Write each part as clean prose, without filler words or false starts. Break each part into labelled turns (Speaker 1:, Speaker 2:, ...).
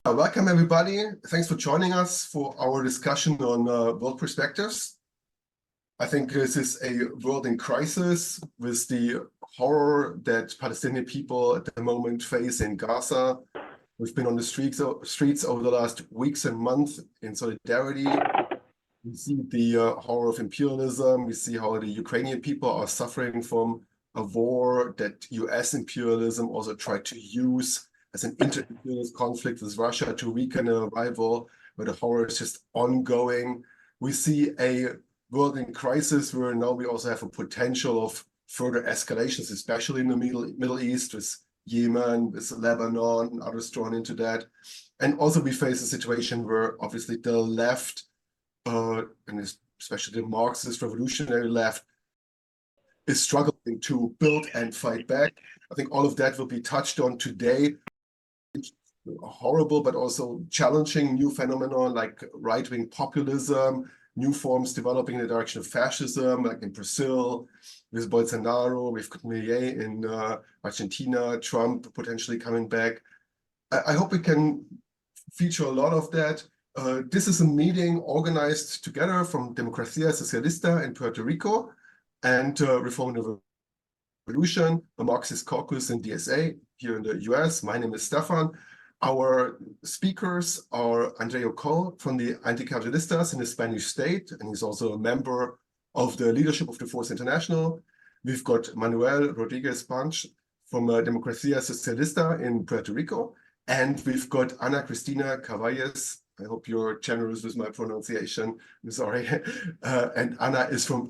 Speaker 1: Welcome everybody. Thanks for joining us for our discussion on world perspectives. I think this is a world in crisis with the horror that Palestinian people at the moment face in Gaza. We've been on the streets over the last weeks and months in solidarity. We see the horror of imperialism. We see how the Ukrainian people are suffering from a war that US imperialism also tried to use as an inter-imperialist conflict with Russia to weaken a rival, where the horror is just ongoing. We see a world in crisis where now we also have a potential of further escalations, especially in the Middle East, with Yemen, with Lebanon, and others drawn into that. And also we face a situation where obviously the left, and especially the Marxist revolutionary left, is struggling to build and fight back. I think all of that will be touched on today. Horrible, but also challenging new phenomena like right-wing populism, new forms developing in the direction of fascism, like in Brazil, with Bolsonaro, with Milei in Argentina, Trump potentially coming back. I hope we can feature a lot of that. This is a meeting organized together from Democracia, Socialista in Puerto Rico and Reform and Revolution, the Marxist Caucus in DSA here in the US. My name is Stefan. Our speakers are Andreu Coll from the Anticapitalistas in the Spanish state, and he's also a member of the leadership of the Force International. We've got Manuel Rodriguez Banchs from Democracia Socialista in Puerto Rico, and we've got Cristinia Carvalhaes. I hope you're generous with my pronunciation. I'm sorry. And Ana is from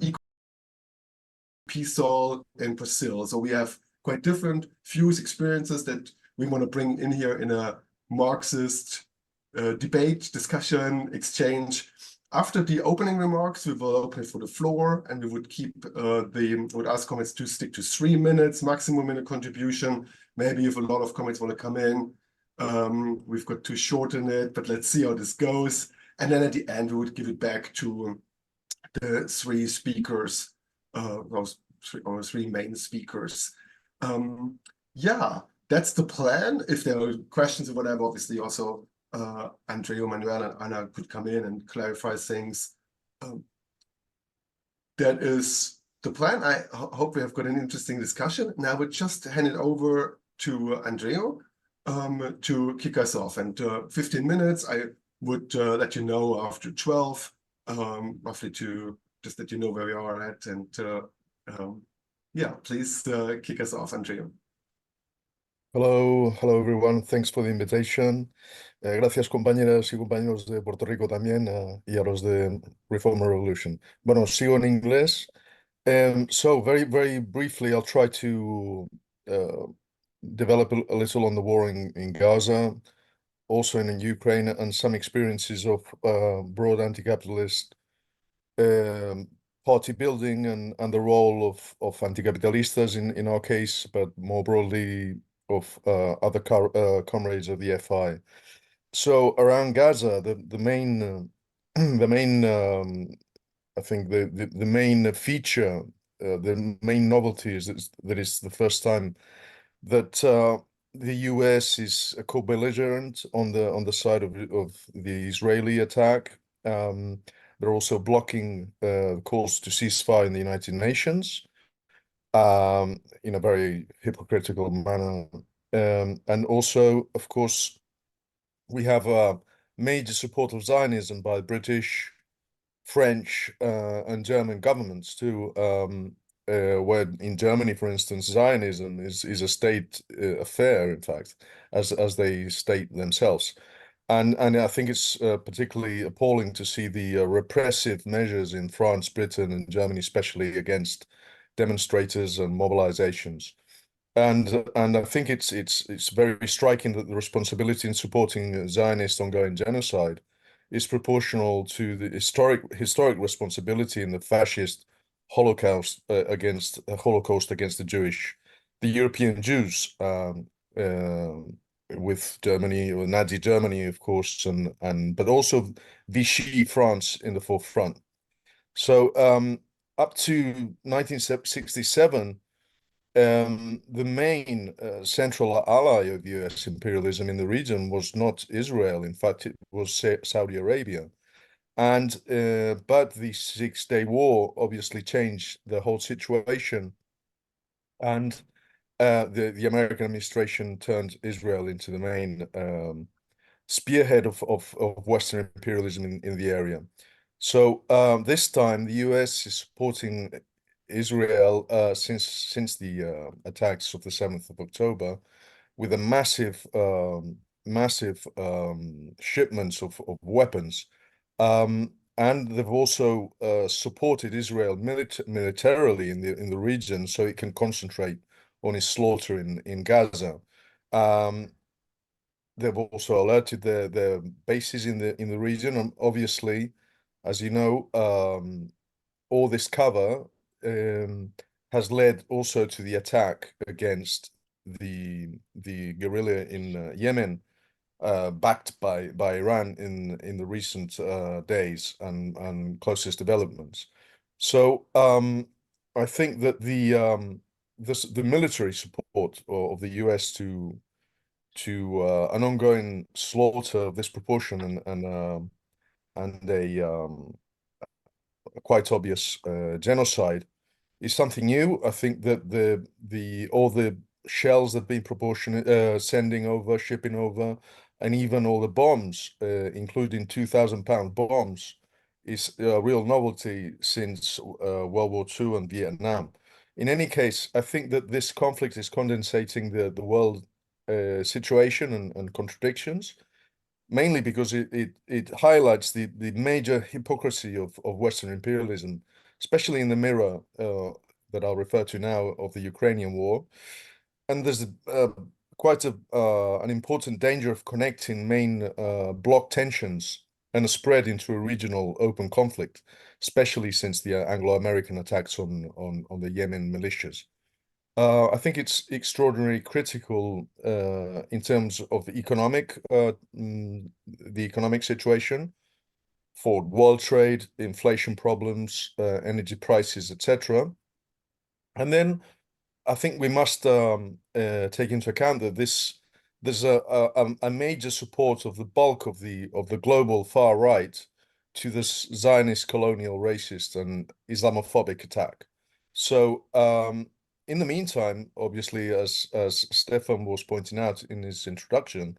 Speaker 1: PSOL in Brazil. So we have quite different views, experiences that we want to bring in here in a Marxist debate, discussion, exchange. After the opening remarks, we will open it for the floor, and we would would ask comments to stick to 3 minutes, maximum minute contribution. Maybe if a lot of comments want to come in, we've got to shorten it, but let's see how this goes. And then at the end, we would give it back to the three speakers, our three main speakers. Yeah, that's the plan. If there are questions or whatever, obviously also Andreu, Manuel, and Ana could come in and clarify things. That is the plan. I hope we have got an interesting discussion. Now I would just hand it over to Andreu to kick us off. And 15 minutes, I would let you know after 12, roughly to just let you know where we are at. And yeah, please kick us off, Andreu.
Speaker 2: Hello everyone. Thanks for the invitation. Gracias compañeras y compañeros de Puerto Rico también y a los de Reform and Revolution. Bueno, sigo en inglés. So very briefly, I'll try to develop a little on the war in Gaza, also in Ukraine, and some experiences of broad anti-capitalist party building and the role of Anticapitalistas in our case, but more broadly of other comrades of the FI. So around Gaza, the main I think the main feature, the main novelty is that it's the first time that the US is a co-belligerent on the side of the Israeli attack. They're also blocking calls to ceasefire in the United Nations in a very hypocritical manner. And also, of course, we have a major support of Zionism by British, French, and German governments too, where in Germany, for instance, Zionism is a state affair, in fact, as they state themselves. And I think it's particularly appalling to see the repressive measures in France, Britain, and Germany, especially against demonstrators and mobilizations. And I think it's very striking that the responsibility in supporting Zionist ongoing genocide is proportional to the historic responsibility in the fascist Holocaust against the European Jews, with Germany, or Nazi Germany, of course, but also Vichy France in the forefront. So up to 1967, the main central ally of US imperialism in the region was not Israel. In fact, it was Saudi Arabia. And but the Six-Day War obviously changed the whole situation, and the American administration turned Israel into the main spearhead of Western imperialism in the area. So this time, the US is supporting Israel since the attacks of the 7th of October with a massive shipments of weapons. And they've also supported Israel militarily in the region so it can concentrate on its slaughter in Gaza. They've also alerted their bases in the region, and obviously, as you know, all this cover has led also to the attack against the guerrilla in Yemen, backed by Iran in the recent days and closest developments. So I think that the military support of the US to an ongoing slaughter of this proportion and a quite obvious genocide is something new. I think that all the shells that have been proportionate sending over, shipping over, and even all the bombs, including 2,000-pound bombs, is a real novelty since World War II and Vietnam. In any case, I think that this conflict is condensating the world situation and contradictions, mainly because it highlights the major hypocrisy of Western imperialism, especially in the mirror that I'll refer to now of the Ukrainian war. And there's quite an important danger of connecting main bloc tensions and a spread into a regional open conflict, especially since the Anglo-American attacks on the Yemen militias. I think it's extraordinarily critical in terms of the economic situation for world trade, inflation problems, energy prices, etc. And then I think we must take into account that there's a major support of the bulk of the global far right to this Zionist, colonial, racist, and Islamophobic attack. So in the meantime, obviously, as Stefan was pointing out in his introduction,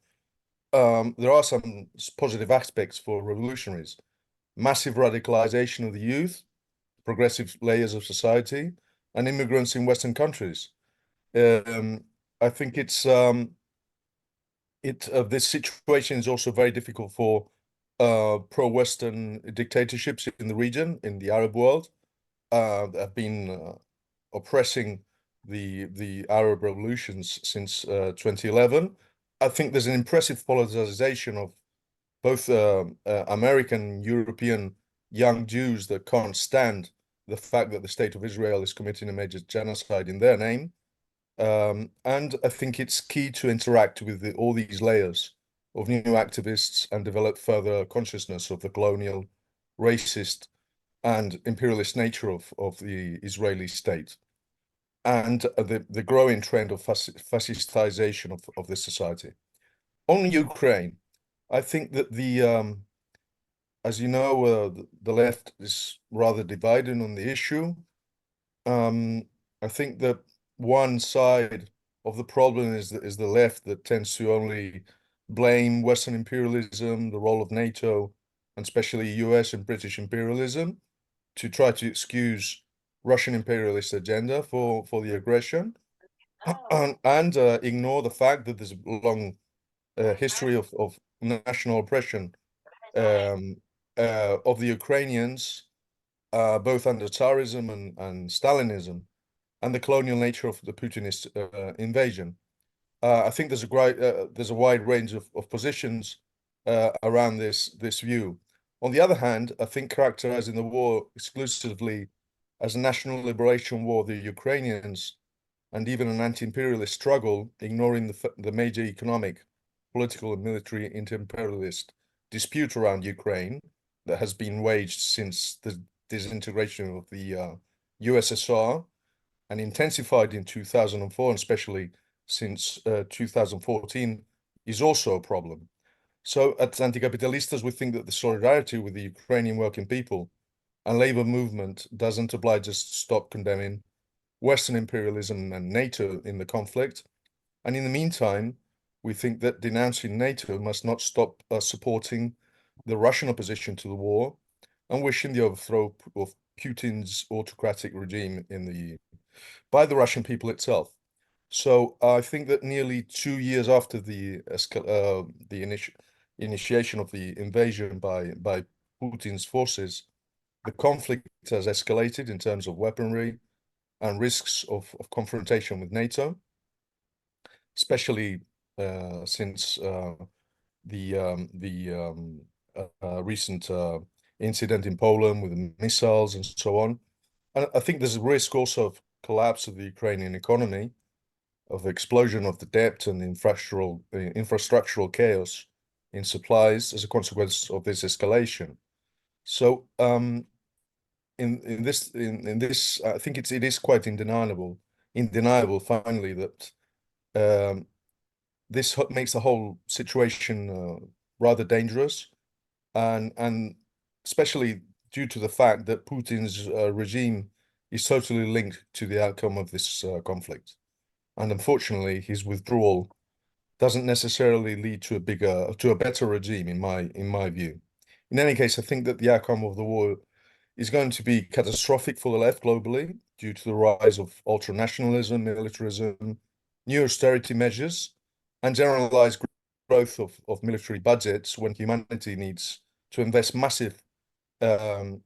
Speaker 2: there are some positive aspects for revolutionaries. Massive radicalization of the youth, progressive layers of society, and immigrants in Western countries. I think this situation is also very difficult for pro-Western dictatorships in the region, in the Arab world, that have been oppressing the Arab revolutions since 2011. I think there's an impressive polarization of both American, European young Jews that can't stand the fact that the state of Israel is committing a major genocide in their name. And I think it's key to interact with all these layers of new activists and develop further consciousness of the colonial, racist, and imperialist nature of the Israeli state, and the growing trend of fascistization of this society. On Ukraine, I think that as you know, the left is rather divided on the issue. I think that one side of the problem is the left that tends to only blame Western imperialism, the role of NATO, and especially US and British imperialism, to try to excuse Russian imperialist agenda for the aggression, and ignore the fact that there's a long history of national oppression of the Ukrainians, both under Tsarism and Stalinism, and the colonial nature of the Putinist invasion. I think there's a wide range of positions around this view. On the other hand, I think characterizing the war exclusively as a national liberation war of the Ukrainians and even an anti-imperialist struggle, ignoring the major economic, political, and military inter-imperialist dispute around Ukraine that has been waged since the disintegration of the USSR, and intensified in 2004, and especially since 2014, is also a problem. So at Anticapitalistas, we think that the solidarity with the Ukrainian working people and labor movement doesn't oblige us to stop condemning Western imperialism and NATO in the conflict. And in the meantime, we think that denouncing NATO must not stop us supporting the Russian opposition to the war and wishing the overthrow of Putin's autocratic regime by the Russian people itself. So I think that nearly 2 years after the initiation of the invasion by Putin's forces, the conflict has escalated in terms of weaponry and risks of confrontation with NATO, especially since the recent incident in Poland with the missiles and so on. And I think there's a risk also of collapse of the Ukrainian economy, of explosion of the debt and infrastructural chaos in supplies as a consequence of this escalation. So in this, I think it is quite undeniable finally that this makes the whole situation rather dangerous, and especially due to the fact that Putin's regime is totally linked to the outcome of this conflict. And unfortunately, his withdrawal doesn't necessarily lead to a better regime, in my view. In any case, I think that the outcome of the war is going to be catastrophic for the left globally due to the rise of ultranationalism, militarism, new austerity measures, and generalized growth of military budgets when humanity needs to invest massive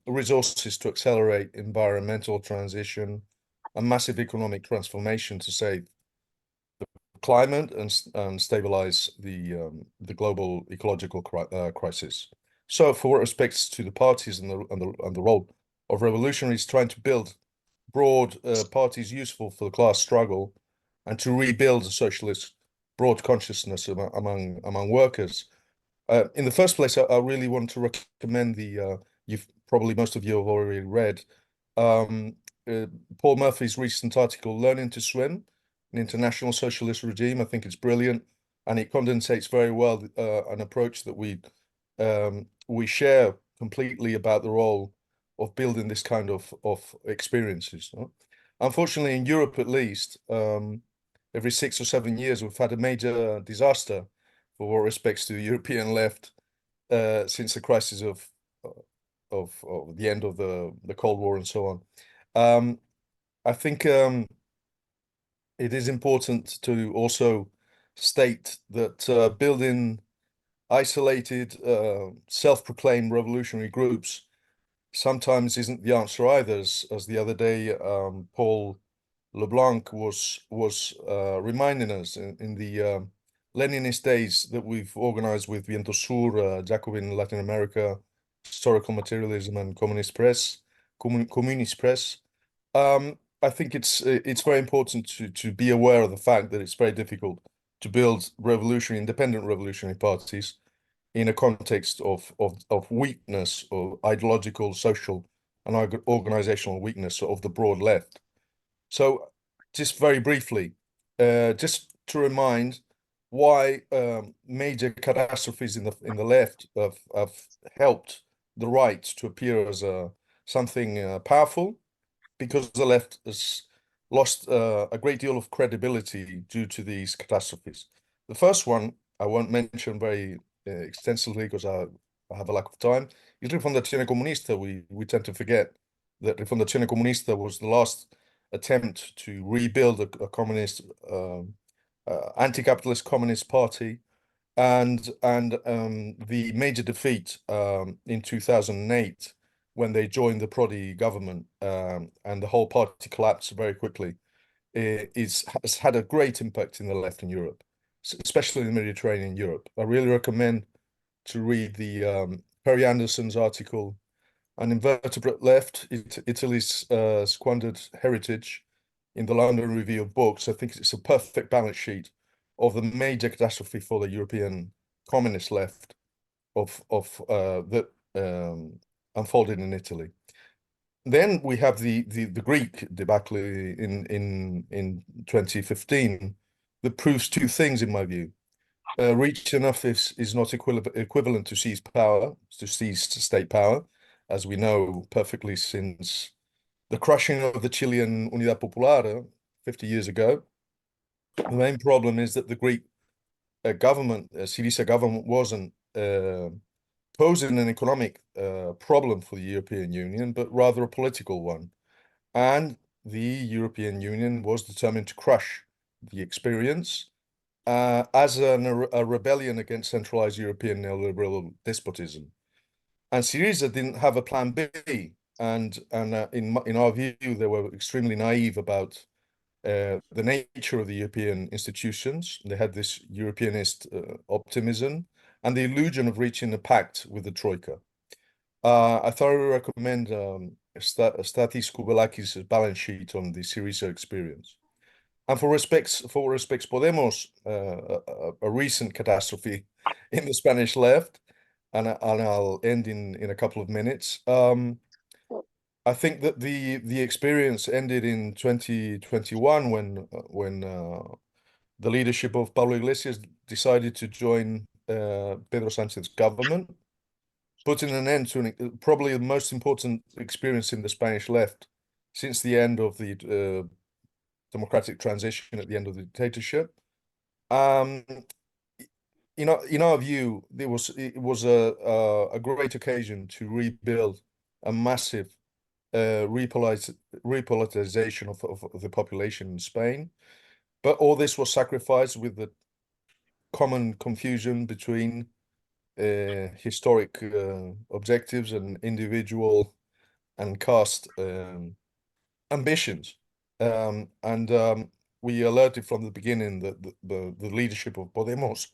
Speaker 2: resources to accelerate environmental transition and massive economic transformation to save the climate and stabilize the global ecological crisis. So, for what respects to the parties and the role of revolutionaries trying to build broad parties useful for the class struggle and to rebuild a socialist broad consciousness among workers. In the first place, I really want to recommend most of you have already read um, Paul Murphy's recent article, Learning to Swim, an International Socialist Regime. I think it's brilliant, and it condensates very well an approach that we share completely about the role of building this kind of experiences. Unfortunately, in Europe at least, every 6 or 7 years, we've had a major disaster for what respects to the European left since the crisis of the end of the Cold War and so on. I think it is important to also state that building isolated, self-proclaimed revolutionary groups sometimes isn't the answer either. As the other day, Paul LeBlanc was reminding us in the Leninist days that we've organized with Viento Sur, Jacobin Latin America, Historical Materialism, and Communist Press. I think it's very important to be aware of the fact that it's very difficult to build independent revolutionary parties in a context of weakness, or ideological, social, and organizational weakness of the broad left. So, just very briefly, just to remind why major catastrophes in the left have helped the right to appear as something powerful, because the left has lost a great deal of credibility due to these catastrophes. The first one I won't mention very extensively because I have a lack of time, is Rifondazione Comunista. We tend to forget that Rifondazione Comunista was the last attempt to rebuild a communist, anti-capitalist communist party, and the major defeat in 2008 when they joined the Prodi government and the whole party collapsed very quickly, has had a great impact in the left in Europe, especially in the Mediterranean Europe. I really recommend to read the Perry Anderson's article, An Invertebrate Left, Italy's Squandered Heritage, in the London Review of Books. I think it's a perfect balance sheet of the major catastrophe for the European communist left that unfolded in Italy. then we have the Greek debacle in 2015 that proves two things in my view. Reach enough is not equivalent to seize power, to seize state power, as we know perfectly since the crushing of the Chilean Unidad Popular 50 years ago. The main problem is that the Greek government, Syriza government, wasn't posing an economic problem for the European Union, but rather a political one. And the European Union was determined to crush the experience as a rebellion against centralized European neoliberal despotism. And Syriza didn't have a plan B. And in our view, they were extremely naive about the nature of the European institutions. They had this Europeanist optimism and the illusion of reaching a pact with the Troika. I thoroughly recommend Stathis Koubelakis' balance sheet on the Syriza experience. And for respects Podemos, a recent catastrophe in the Spanish left, and I'll end in a couple of minutes. I think that the experience ended in 2021 when the leadership of Pablo Iglesias decided to join Pedro Sánchez's government, putting an end to probably the most important experience in the Spanish left since the end of the democratic transition at the end of the dictatorship. In our view, it was a great occasion to rebuild a massive repoliticization of the population in Spain. But all this was sacrificed with the common confusion between historic objectives and individual and caste ambitions. We alerted from the beginning that the leadership of Podemos,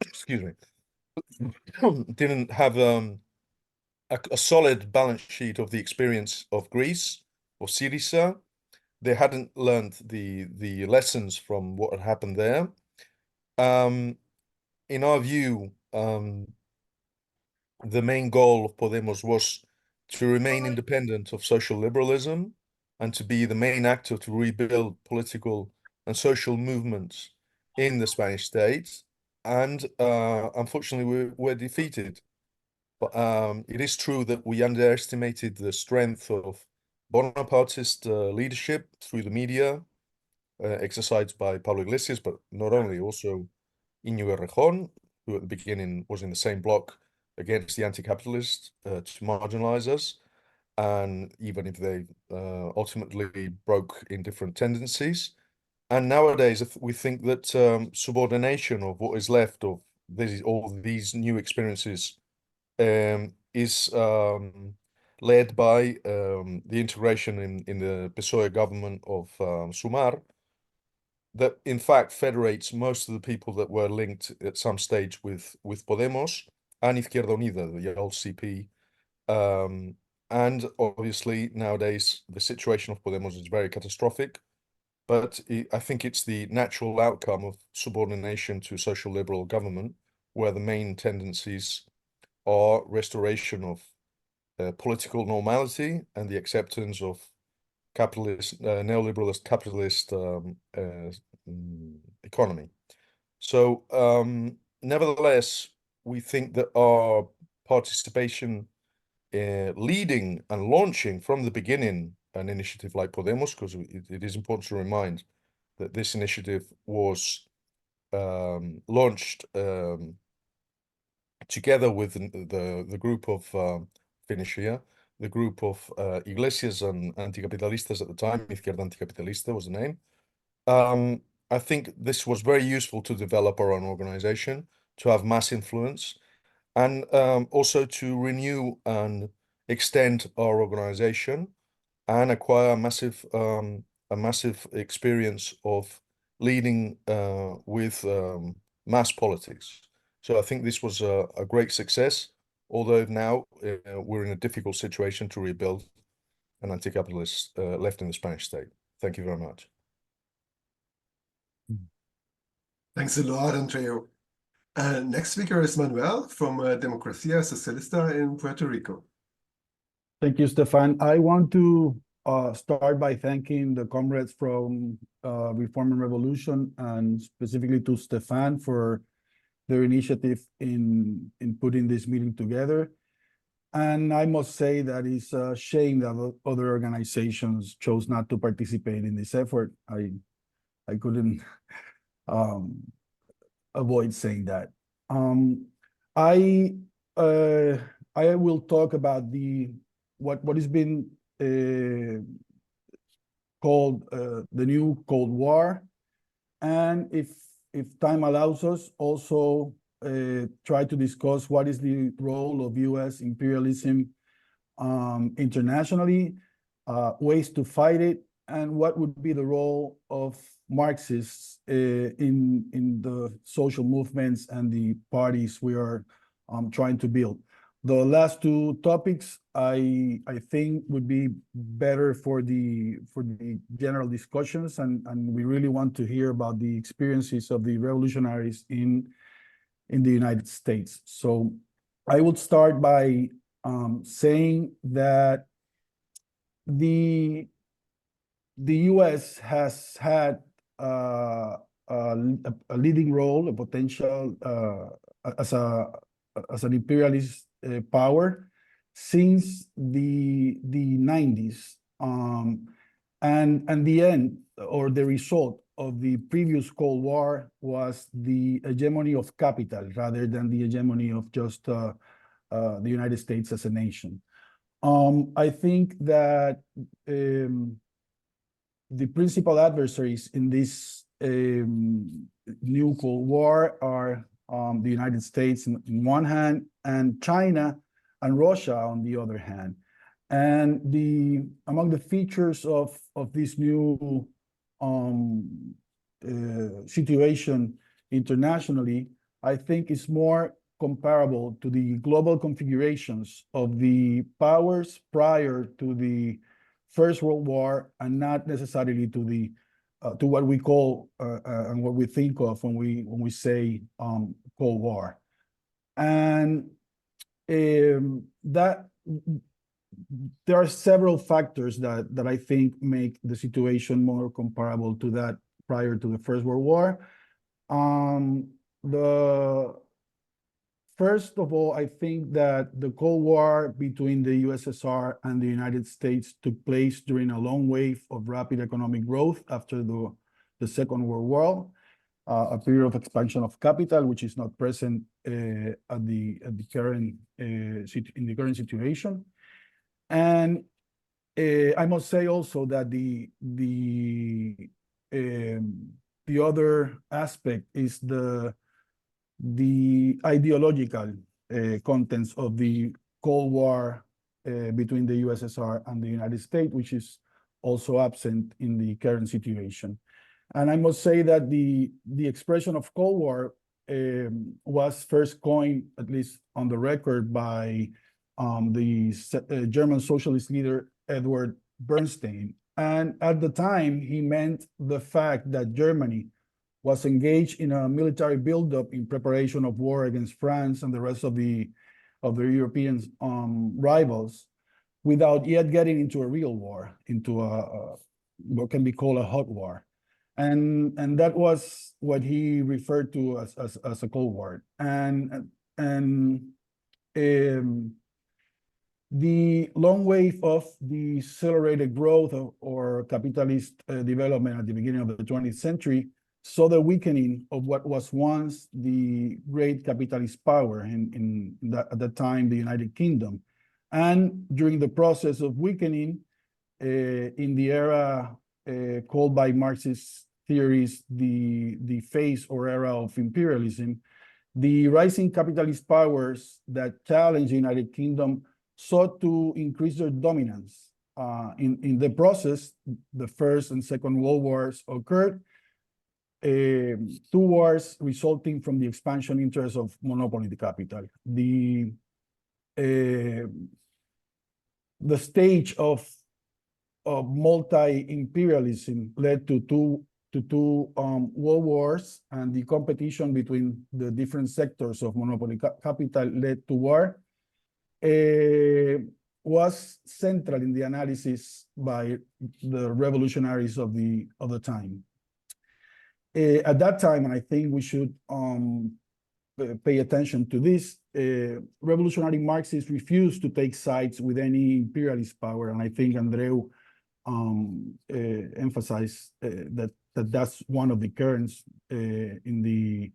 Speaker 2: excuse me, didn't have a solid balance sheet of the experience of Greece or Syriza. They hadn't learned the lessons from what had happened there. In our view, the main goal of Podemos was to remain independent of social liberalism and to be the main actor to rebuild political and social movements in the Spanish state. And unfortunately, we're defeated. But it is true that we underestimated the strength of Bonapartist leadership through the media, exercised by Pablo Iglesias, but not only, also Íñigo Errejón, who at the beginning was in the same bloc against the anti-capitalists to marginalize us. And even if they ultimately broke in different tendencies. And nowadays, we think that subordination of what is left of all these new experiences is led by the integration in the PSOE government of Sumar, that in fact federates most of the people that were linked at some stage with Podemos and Izquierda Unida, the old CP. And obviously nowadays the situation of Podemos is very catastrophic, but I think it's the natural outcome of subordination to social liberal government, where the main tendencies are restoration of political normality and the acceptance of capitalist, neoliberalist capitalist economy. So nevertheless, we think that our participation leading and launching from the beginning an initiative like Podemos, because it is important to remind that this initiative was launched together with the group of finish here, the group of Iglesias and Anticapitalistas at the time. Izquierda Anticapitalista was the name. I think this was very useful to develop our own organization, to have mass influence, and also to renew and extend our organization and acquire a massive experience of leading with mass politics. So I think this was a great success, although now we're in a difficult situation to rebuild an anti-capitalist left in the Spanish state. Thank you very much.
Speaker 1: Thanks a lot, Andreu. Next speaker is Manuel from Democracia Socialista in Puerto Rico.
Speaker 3: Thank you, Stefan. I want to start by thanking the comrades from Reform and Revolution, and specifically to Stefan for their initiative in putting this meeting together. And I must say that it's a shame that other organizations chose not to participate in this effort. I couldn't avoid saying that. I will talk about what has been called the new Cold War, and if time allows us, also try to discuss what is the role of U.S. imperialism internationally, ways to fight it, and what would be the role of Marxists in the social movements and the parties we are trying to build. The last two topics I think would be better for the general discussions, and we really want to hear about the experiences of the revolutionaries in the United States. So I would start by saying that the U.S. has had a leading role, a potential as an imperialist power since the 90s, and the end or the result of the previous Cold War was the hegemony of capital rather than the hegemony of just the United States as a nation. I think that the principal adversaries in this new Cold War are the United States on one hand, and China and Russia on the other hand. And among the features of this new situation internationally, I think is more comparable to the global configurations of the powers prior to the First World War, and not necessarily to what we call and what we think of when we say Cold War. And that there are several factors that I think make the situation more comparable to that prior to the First World War. First of all, I think that the Cold War between the USSR and the United States took place during a long wave of rapid economic growth after the Second World War, a period of expansion of capital, which is not present in the current situation. And I must say also that the other aspect is the ideological contents of the Cold War between the USSR and the United States, which is also absent in the current situation. And I must say that the expression of Cold War was first coined, at least on the record, by the German socialist leader Edward Bernstein. And at the time, he meant the fact that Germany was engaged in a military buildup in preparation of war against France and the rest of the European rivals, without yet getting into a real war, into what can be called a hot war. And that was what he referred to as a Cold War. And the long wave of the accelerated growth or capitalist development at the beginning of the 20th century saw the weakening of what was once the great capitalist power at that time, the United Kingdom. And during the process of weakening, in the era called by Marxist theories the phase or era of imperialism, the rising capitalist powers that challenged the United Kingdom sought to increase their dominance. In the process, the First and Second World Wars occurred, two wars resulting from the expansion interests of monopoly capital. The stage of multi-imperialism led to two world wars, and the competition between the different sectors of monopoly capital led to war. was central in the analysis by the revolutionaries of the time. At that time, and I think we should pay attention to this, revolutionary Marxists refused to take sides with any imperialist power, and I think Andreu emphasized that's one of the currents in the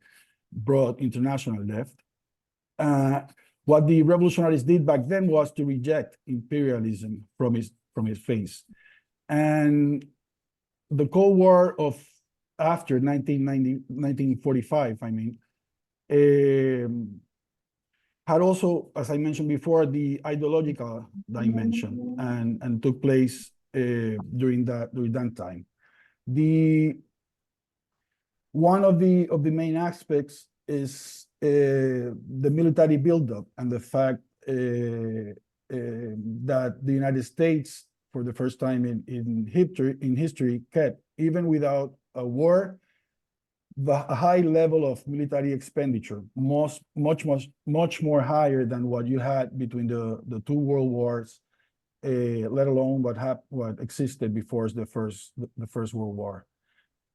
Speaker 3: broad international left. What the revolutionaries did back then was to reject imperialism from its face. And the Cold War of after 1945, I mean, had also, as I mentioned before, the ideological dimension and took place during that time. One of the main aspects is the military buildup and the fact that the United States, for the first time in history, kept, even without a war, a high level of military expenditure, much more higher than what you had between the two world wars, let alone what existed before the first World War.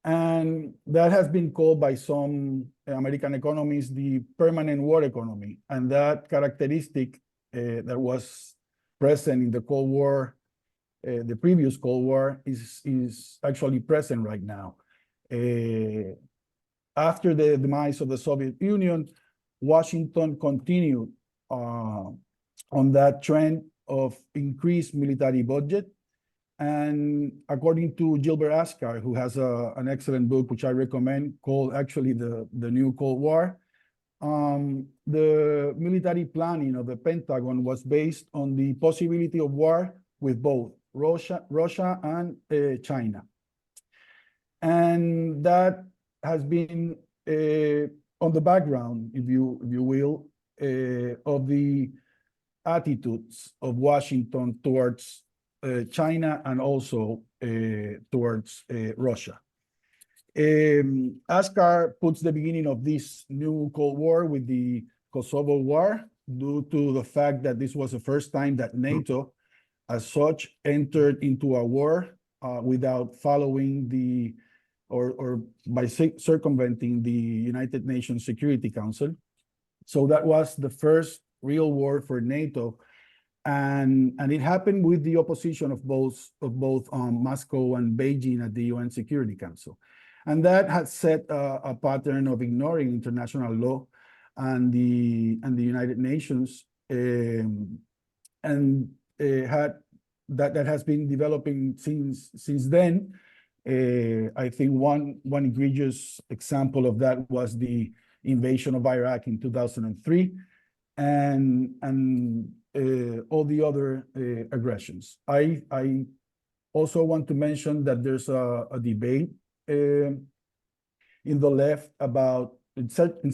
Speaker 3: And that has been called by some American economists the permanent war economy. And that characteristic that was present in the Cold War, the previous Cold War, is actually present right now. After the demise of the Soviet Union, Washington continued on that trend of increased military budget. And according to Gilbert Askar, who has an excellent book, which I recommend, called actually the New Cold War, the military planning of the Pentagon was based on the possibility of war with both Russia and China. And that has been on the background, if you will, of the attitudes of Washington towards China and also towards Russia. Askar puts the beginning of this new Cold War with the Kosovo War, due to the fact that this was the first time that NATO, as such, entered into a war without following or by circumventing the United Nations Security Council. So that was the first real war for NATO. And it happened with the opposition of both Moscow and Beijing at the UN Security Council. And that had set a pattern of ignoring international law and the United Nations, that has been developing since then. I think one egregious example of that was the invasion of Iraq in 2003, and all the other aggressions. I also want to mention that there's a debate in the left about, in certain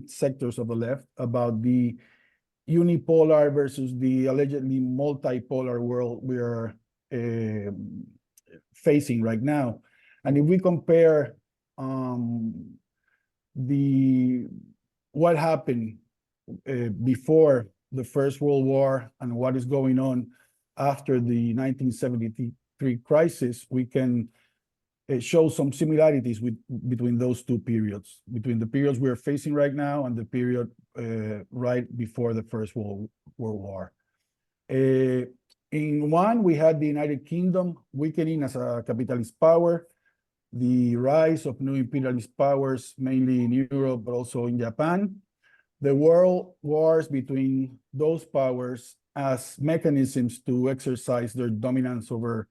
Speaker 3: sectors of the left, about the unipolar versus the allegedly multipolar world we are facing right now. And if we compare what happened before the First World War and what is going on after the 1973 crisis, we can show some similarities between those two periods, between the periods we're facing right now and the period right before the First World War. In one, we had the United Kingdom weakening as a capitalist power, the rise of new imperialist powers, mainly in Europe, but also in Japan, the world wars between those powers as mechanisms to exercise their dominance over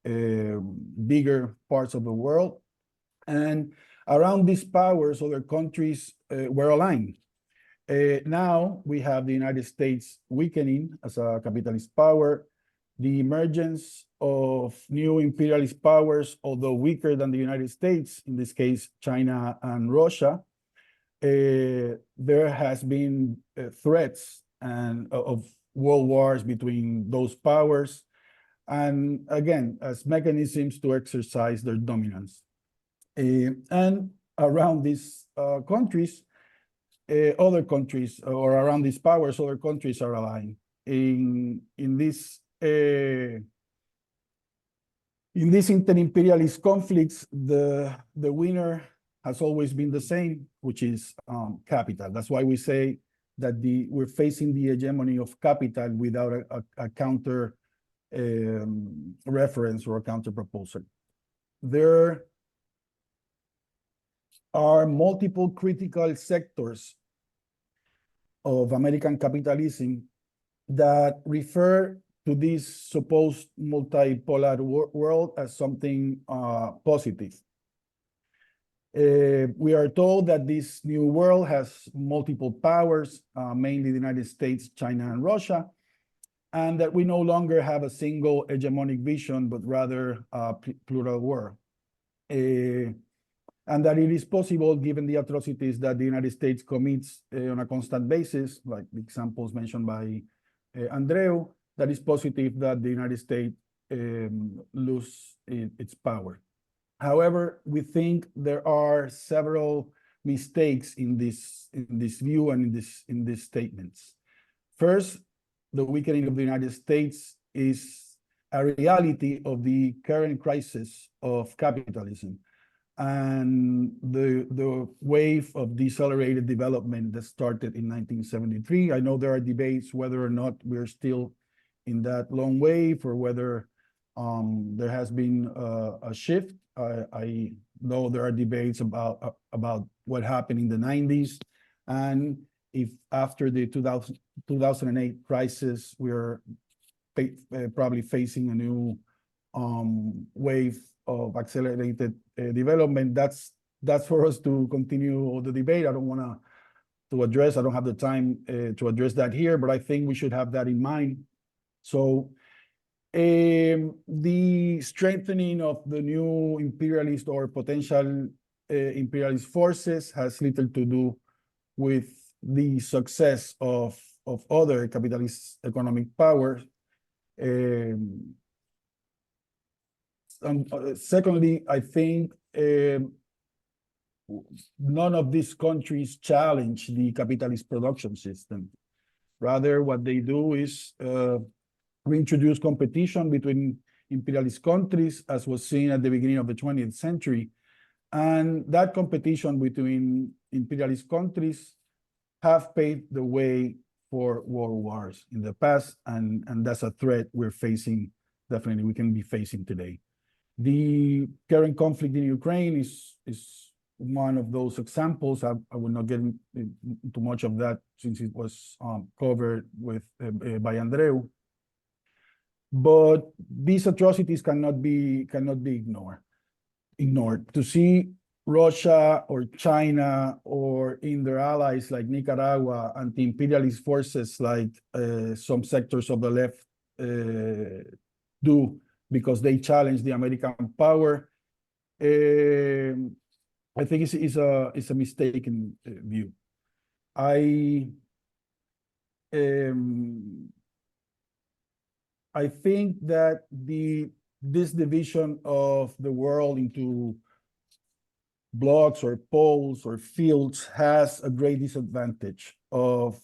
Speaker 3: bigger parts of the world. And around these powers, other countries were aligned. Now we have the United States weakening as a capitalist power, the emergence of new imperialist powers, although weaker than the United States, in this case, China and Russia. There has been threats of world wars between those powers, and again, as mechanisms to exercise their dominance. And around these countries, other countries, or around these powers, other countries are aligned. in this inter-imperialist conflicts, the winner has always been the same, which is capital. That's why we say that we're facing the hegemony of capital without a counter reference or a counter proposal. There are multiple critical sectors of American capitalism that refer to this supposed multipolar world as something positive. We are told that this new world has multiple powers, mainly the United States, China, and Russia, and that we no longer have a single hegemonic vision, but rather a plural world. And that it is possible, given the atrocities that the United States commits on a constant basis, like the examples mentioned by Andreu, that is positive that the United States lose its power. However, we think there are several mistakes in this view and in these statements. First, the weakening of the United States is a reality of the current crisis of capitalism and the wave of decelerated development that started in 1973. I know there are debates whether or not we're still in that long wave or whether there has been a shift. I know there are debates about what happened in the 90s, and if after the 2008 crisis, we're probably facing a new wave of accelerated development. That's for us to continue the debate. I don't want to address, I don't have the time to address that here, but I think we should have that in mind. So the strengthening of the new imperialist or potential imperialist forces has little to do with the success of other capitalist economic powers. And secondly, I think none of these countries challenge the capitalist production system. Rather, what they do is reintroduce competition between imperialist countries, as was seen at the beginning of the 20th century. And that competition between imperialist countries have paved the way for world wars in the past, and that's a threat we're facing, definitely we can be facing today. The current conflict in Ukraine is one of those examples. I will not get into much of that since it was covered with by Andreu. But these atrocities cannot be ignored. To see Russia or China or in their allies like Nicaragua, anti-imperialist forces like some sectors of the left do because they challenge the American power, I think it's a mistaken view. I think that this division of the world into blocks or poles or fields has a great disadvantage of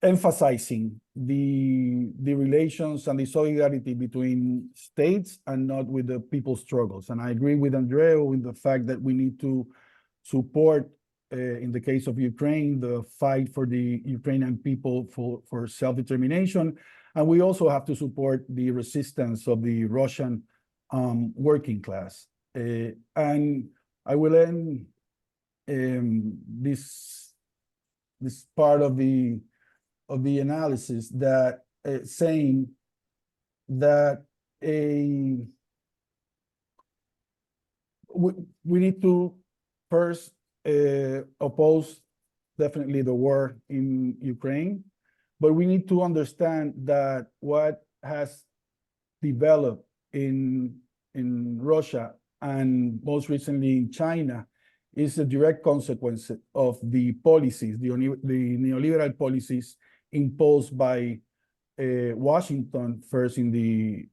Speaker 3: emphasizing the relations and the solidarity between states and not with the people's struggles. And I agree with Andreu in the fact that we need to support, in the case of Ukraine, the fight for the Ukrainian people for self-determination. And we also have to support the resistance of the Russian working class. And I will end this part of the analysis that saying that we need to first oppose definitely the war in Ukraine, but we need to understand that what has developed in Russia and most recently in China is a direct consequence of the policies, the neoliberal policies imposed by Washington first in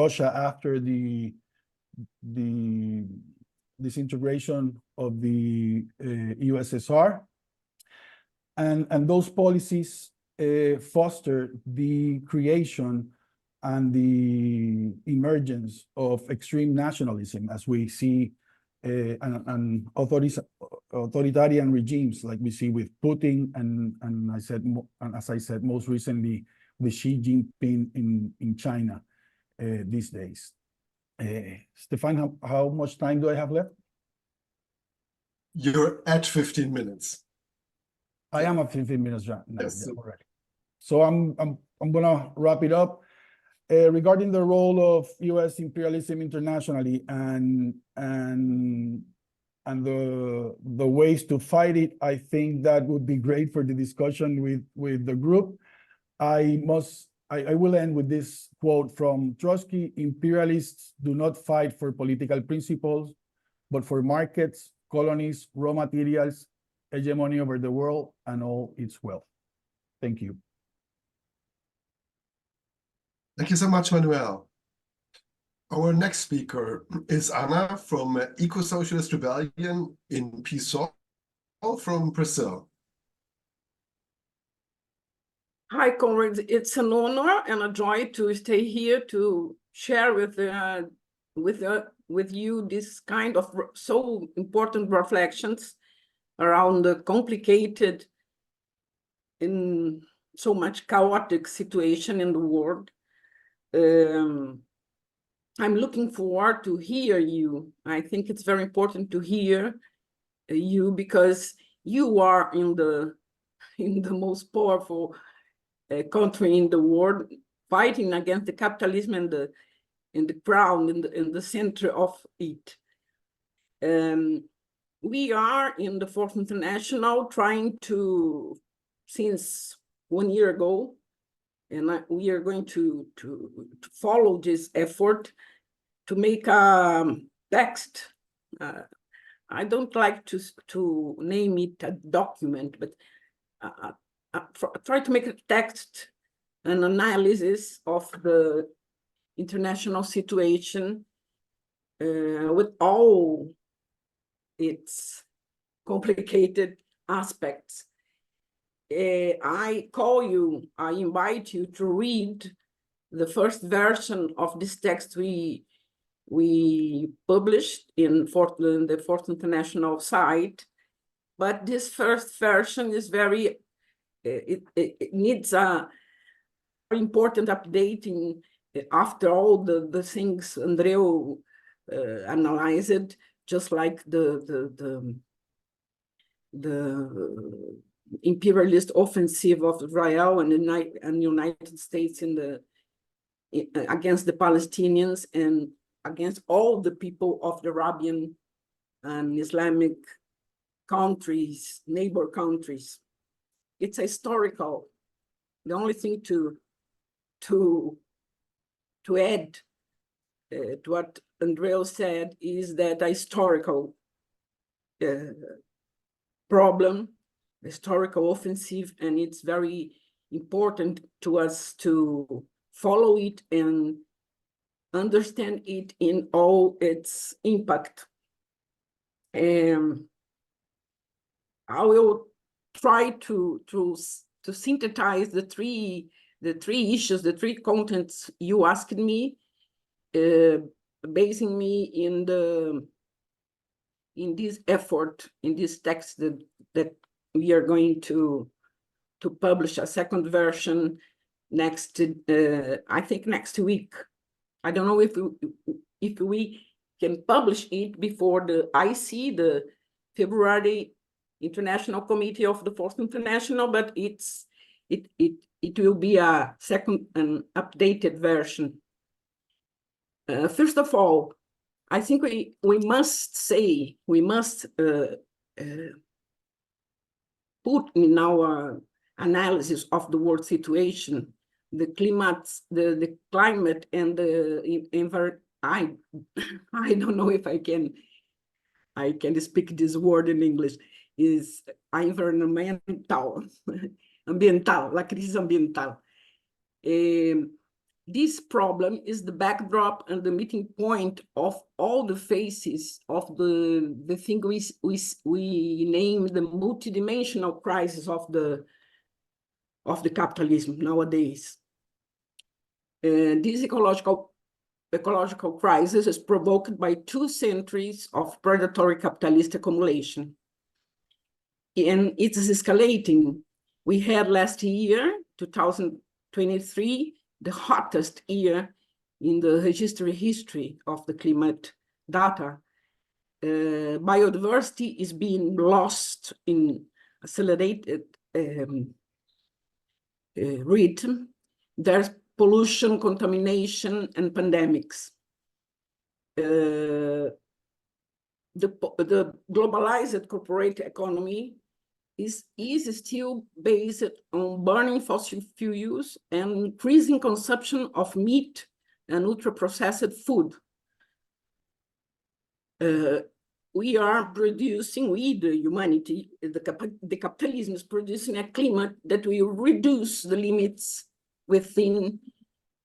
Speaker 3: Russia after the disintegration of the USSR. And those policies foster the creation and the emergence of extreme nationalism, as we see and authoritarian regimes like we see with Putin and as I said most recently with Xi Jinping in China these days. Stefan, how much time do I have left?
Speaker 1: You're at 15 minutes.
Speaker 3: I am at 15 minutes now.
Speaker 1: Yes.
Speaker 3: Yeah, already. So I'm gonna wrap it up. Regarding the role of U.S. imperialism internationally and the ways to fight it, I think that would be great for the discussion with the group. I will end with this quote from Trotsky: "Imperialists do not fight for political principles, but for markets, colonies, raw materials, hegemony over the world, and all its wealth." Thank you.
Speaker 1: Thank you so much, Manuel. Our next speaker is Ana from Eco-Socialist Rebellion in PSOL from Brazil.
Speaker 4: Hi, comrades. It's an honor and a joy to stay here to share with you this kind of so important reflections around the complicated in so much chaotic situation in the world. I'm looking forward to hear you. I think it's very important to hear you because you are in the most powerful country in the world, fighting against the capitalism and the crown in the center of it. We are in the Fourth International trying to, since 1 year ago, and we are going to follow this effort to make a text. I don't like to name it a document, but try to make a text, an analysis of the international situation with all its complicated aspects. I invite you to read the first version of this text we published in the Fourth International site, but this first version is very, it needs a very important updating after all the things Andreu analyzed, just like the imperialist offensive of Israel and the United States against the Palestinians and against all the people of the Arabian and Islamic countries, neighbor countries. It's historical. The only thing to add to what Andreu said is that a historical problem, historical offensive, and it's very important to us to follow it and understand it in all its impact. I will try to synthesize the three issues, the three contents you asked me, basing me in this effort, in this text that we are going to publish a second version I think next week. I don't know if we can publish it before the IC, the February International Committee of the Fourth International, but it will be a second and updated version. First of all, I think we must put in our analysis of the world situation the climate and the I don't know if I can speak this word in English, is environmental, ambiental, la crisis ambiental. this problem is the backdrop and the meeting point of all the phases of the thing we name the multidimensional crisis of the capitalism nowadays. This ecological crisis is provoked by 2 centuries of predatory capitalist accumulation. And it is escalating. We had last year, 2023, the hottest year in the history of the climate data. Biodiversity is being lost in accelerated rhythm. There's pollution, contamination, and pandemics. The globalized corporate economy is still based on burning fossil fuels and increasing consumption of meat and ultra-processed food. We are producing, the humanity, the capitalism is producing a climate that will reduce the limits within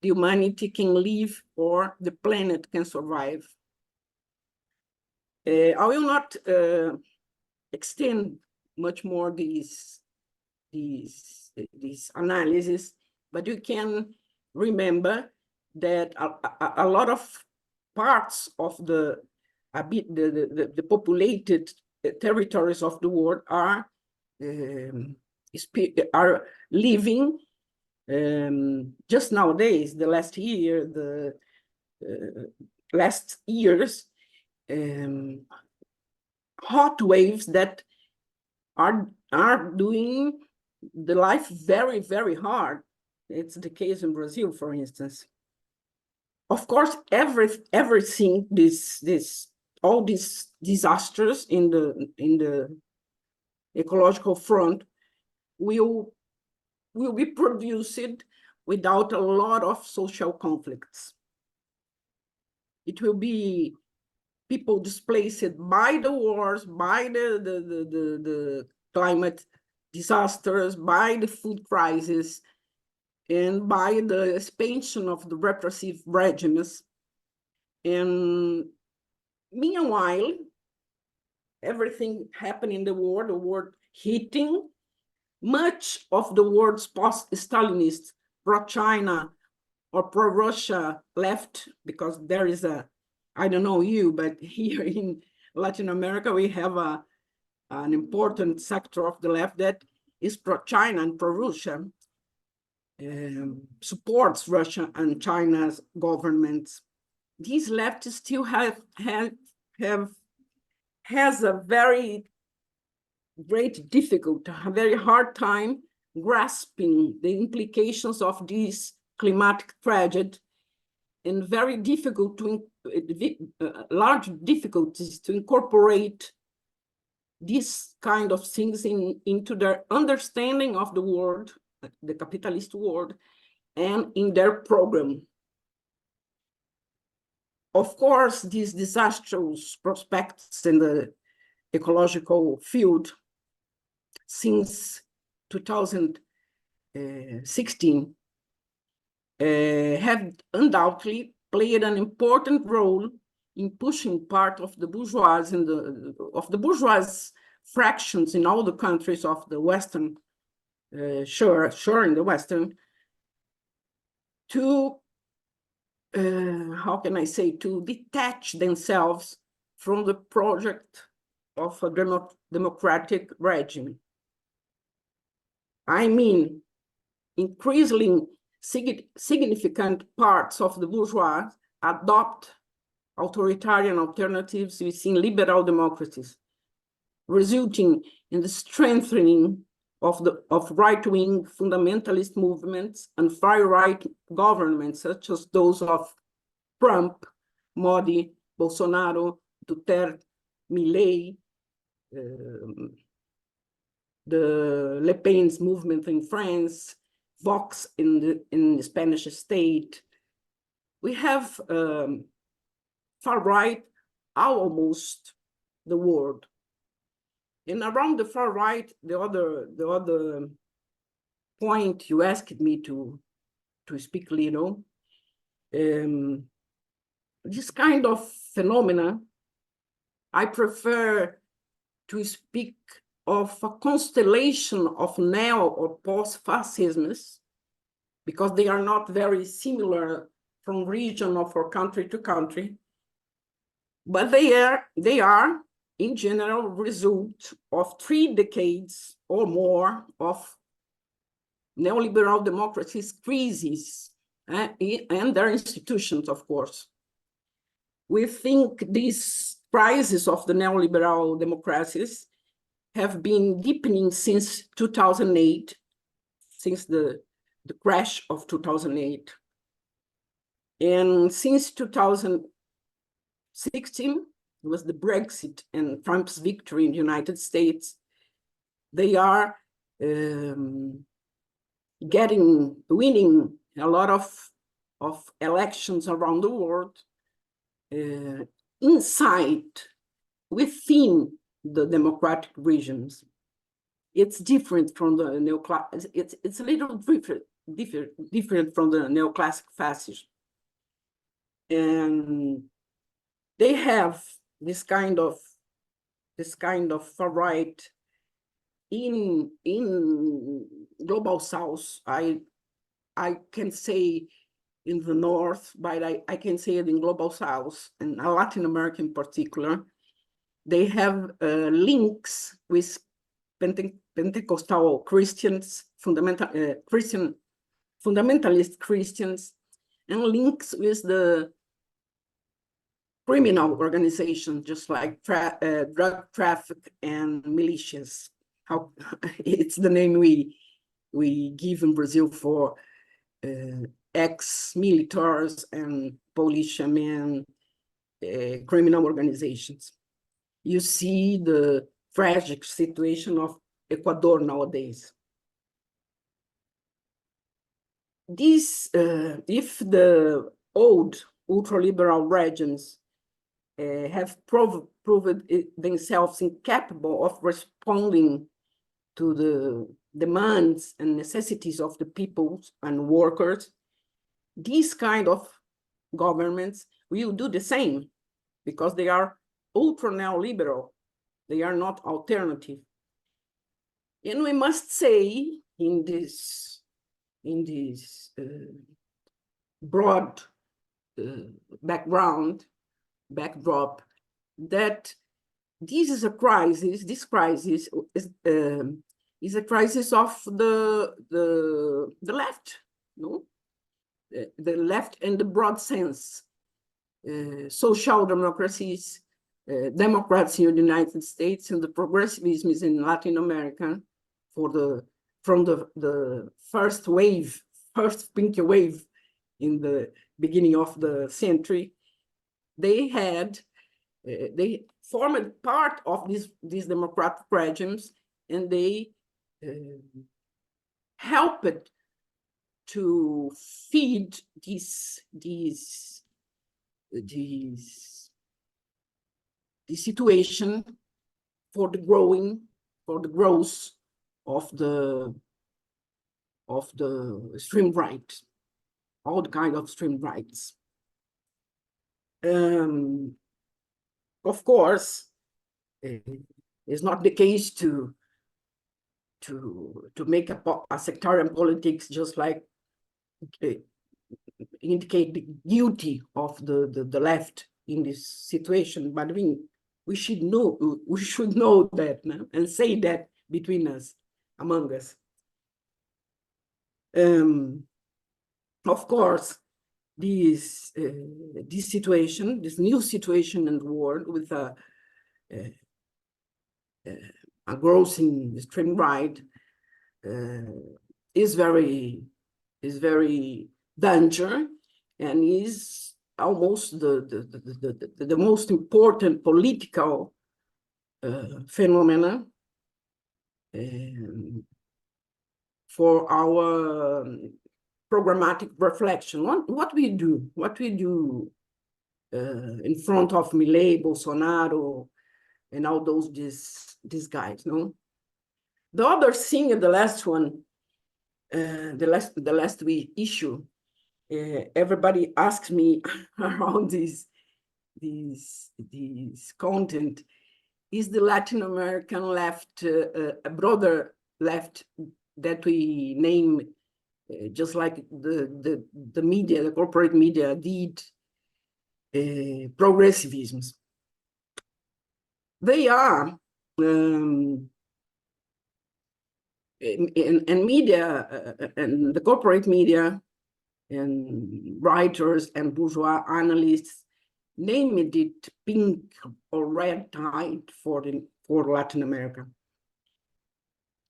Speaker 4: the humanity can live or the planet can survive. I will not extend much more these analysis, but you can remember that a lot of parts of the populated territories of the world are living just nowadays, the last year, the last years, hot waves that are doing the life very, very hard. It's the case in Brazil, for instance. Of course, everything, all these disasters in the ecological front will be produced without a lot of social conflicts. It will be people displaced by the wars, by the climate disasters, by the food crisis, and by the expansion of the repressive regimes. And meanwhile, everything happening in the world hitting, much of the world's post-Stalinist, pro-China or pro-Russia left, because there is I don't know you, but here in Latin America, we have an important sector of the left that is pro-China and pro-Russia, supports Russia and China's governments. These leftists still has a very great difficulty, a very hard time grasping the implications of this climatic tragedy, and very difficult large difficulties to incorporate these kind of things into their understanding of the world, the capitalist world, and in their program. Of course, these disastrous prospects in the ecological field since 2016 have undoubtedly played an important role in pushing part of the bourgeois of the bourgeois fractions in all the countries of the Western shore in the Western to how can I say, to detach themselves from the project of a democratic regime. I mean, increasingly significant parts of the bourgeois adopt authoritarian alternatives within liberal democracies, resulting in the strengthening of right-wing fundamentalist movements and far-right governments, such as those of Trump, Modi, Bolsonaro, Duterte, Milei, the Le Pen's movement in France, Vox in the Spanish state. We have far-right almost the world. And around the far right, the other point you asked me to speak little This kind of phenomena, I prefer to speak of a constellation of neo or post-fascisms, because they are not very similar from region or from country to country, but they are in general result of 3 decades or more of neoliberal democracy's crises and their institutions, of course. We think this crisis of the neoliberal democracies have been deepening since 2008, since the crash of 2008. And since 2016, it was the Brexit and Trump's victory in the United States, they are winning a lot of elections around the world, within the democratic regions. It's different from the neoclassic, it's a little different from the neoclassic fascism. And they have this kind of far right in global south. I can say in the north, but I can say it in global south and Latin America in particular. They have links with Pentecostal Christians, fundamentalist Christians, and links with the criminal organizations, just like drug traffic and militias. How it's the name we give in Brazil for ex-militaries and policemen, criminal organizations. You see the tragic situation of Ecuador nowadays. This, if the old ultraliberal regimes have proved themselves incapable of responding to the demands and necessities of the people and workers, these kind of governments will do the same, because they are ultra neoliberal. They are not alternative. And we must say in this broad backdrop, that this is a crisis. This crisis is a crisis of the left, no? The left in the broad sense. Social democracies, democrats in the United States, and the progressivism in Latin America, from the first pink wave in the beginning of the century, they formed part of these democratic regimes, and they helped to feed this situation for the growth of the extreme right, all the kind of extreme rights. Of course, it's not the case to make a sectarian politics just like indicate the guilty of the left in this situation, but we should know that, no? And say that between us, among us. Of course, this situation, this new situation in the world with a growth in extreme right is very dangerous, and is almost the most important political phenomena for our programmatic reflection. What we do in front of Milei, Bolsonaro, and all these guys, no? The other thing, the last one, the last issue everybody asks me around this content, is the Latin American left, a broader left that we name, just like the media, the corporate media did, progressivisms. They are, and media, and the corporate media, and writers and bourgeois analysts named it pink or red tide for Latin America.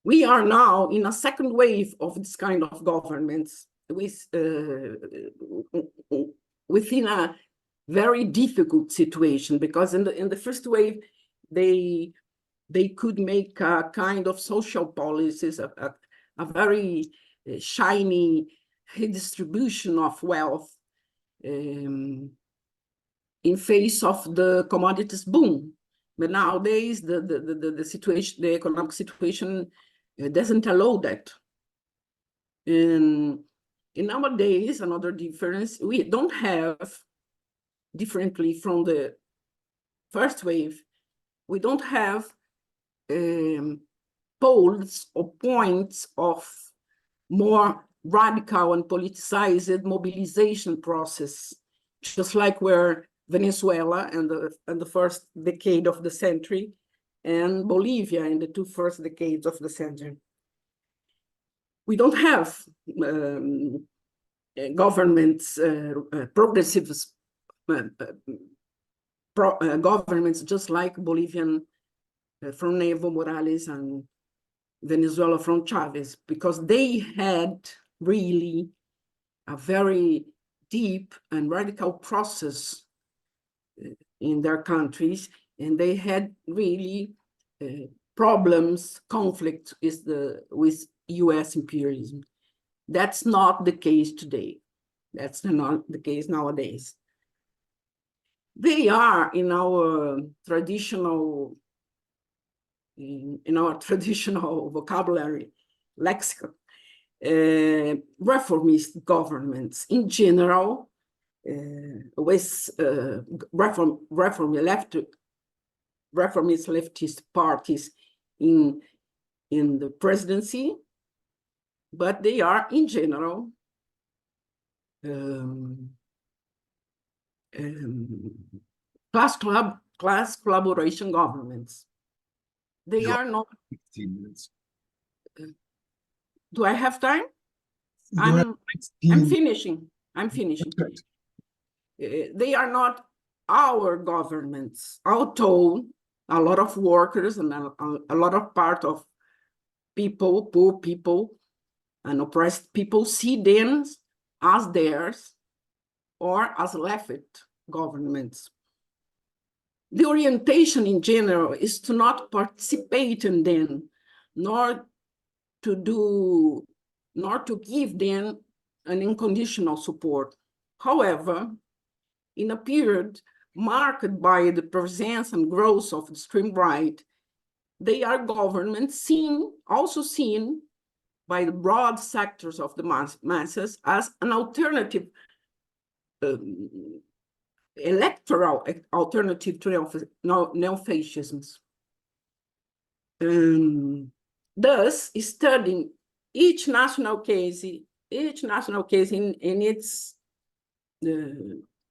Speaker 4: We are now in a second wave of this kind of governments within a very difficult situation, because in the first wave, they could make a kind of social policies, a very shiny redistribution of wealth in face of the commodities boom. But nowadays, the situation, the economic situation doesn't allow that. And nowadays, another difference, we don't have, differently from the first wave, we don't have poles or points of more radical and politicized mobilization process, just like where Venezuela in the first decade of the century and Bolivia in the two first decades of the century. We don't have governments, progressive governments, just like Bolivian from Evo Morales and Venezuela from Chavez, because they had really a very deep and radical process in their countries, and they had really problems, conflict with US imperialism. That's not the case today. That's not the case nowadays. They are in our traditional vocabulary, lexicon, reformist governments in general, with reformist leftist parties in the presidency, but they are in general class collaboration governments. They are not.
Speaker 1: 15 minutes.
Speaker 4: Do I have time?
Speaker 1: You
Speaker 4: I'm finishing. I'm finishing. They are not our governments, although a lot of workers and a lot of part of people, poor people and oppressed people, see them as theirs or as left governments. The orientation in general is to not participate in them, nor to give them an unconditional support. However, in a period marked by the presence and growth of the extreme right, they are governments also seen by the broad sectors of the masses as an alternative, electoral alternative to neo-fascisms. Thus, studying each national case in its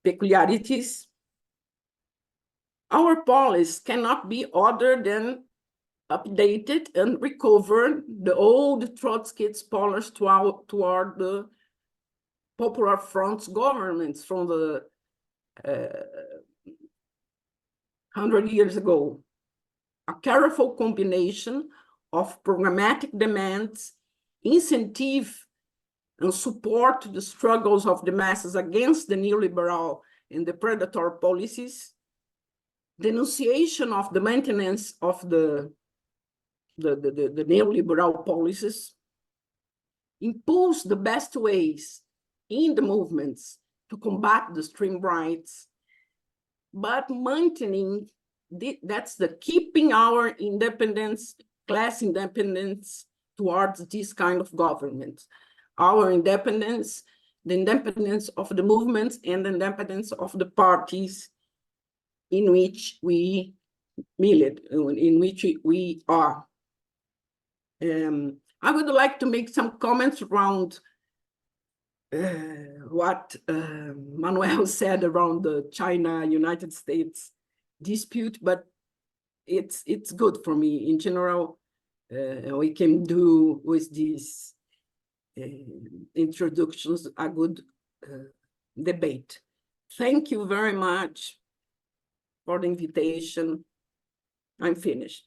Speaker 4: peculiarities, our policy cannot be other than updated and recover the old Trotskyist policy toward the Popular Front's governments from the 100 years ago. A careful combination of programmatic demands, incentive and support to the struggles of the masses against the neoliberal and the predatory policies, denunciation of the maintenance of the neoliberal policies, impose the best ways in the movements to combat the extreme rights, but maintaining, that's the keeping our independence, class independence towards this kind of government. Our independence the independence of the movements and the independence of the parties in which we millet, in which we are. I would like to make some comments around what Manuel said around the China-United States dispute, but it's good for me. In general, we can do with these introductions a good debate. Thank you very much for the invitation. I'm finished.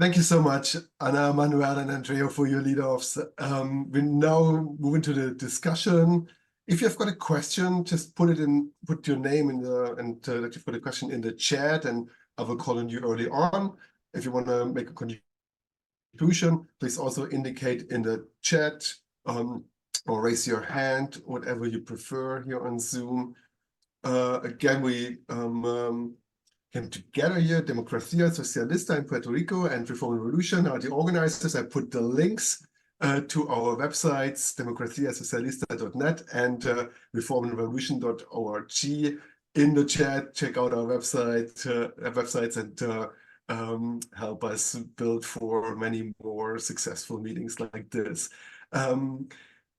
Speaker 1: Thank you so much, Anna, Manuel, and Andreu, for your lead-offs. We now move into the discussion. If you've got a question, just put your name in that you've got a question in the chat, and I will call on you early on. If you want to make a contribution, please also indicate in the chat or raise your hand, whatever you prefer here on Zoom. Again, we came together here. Democracia, Socialista in Puerto Rico and Reform Revolution are the organizers. I put the links to our websites, democraciasocialista.net and reformrevolution.org in the chat. Check out our websites and help us build for many more successful meetings like this.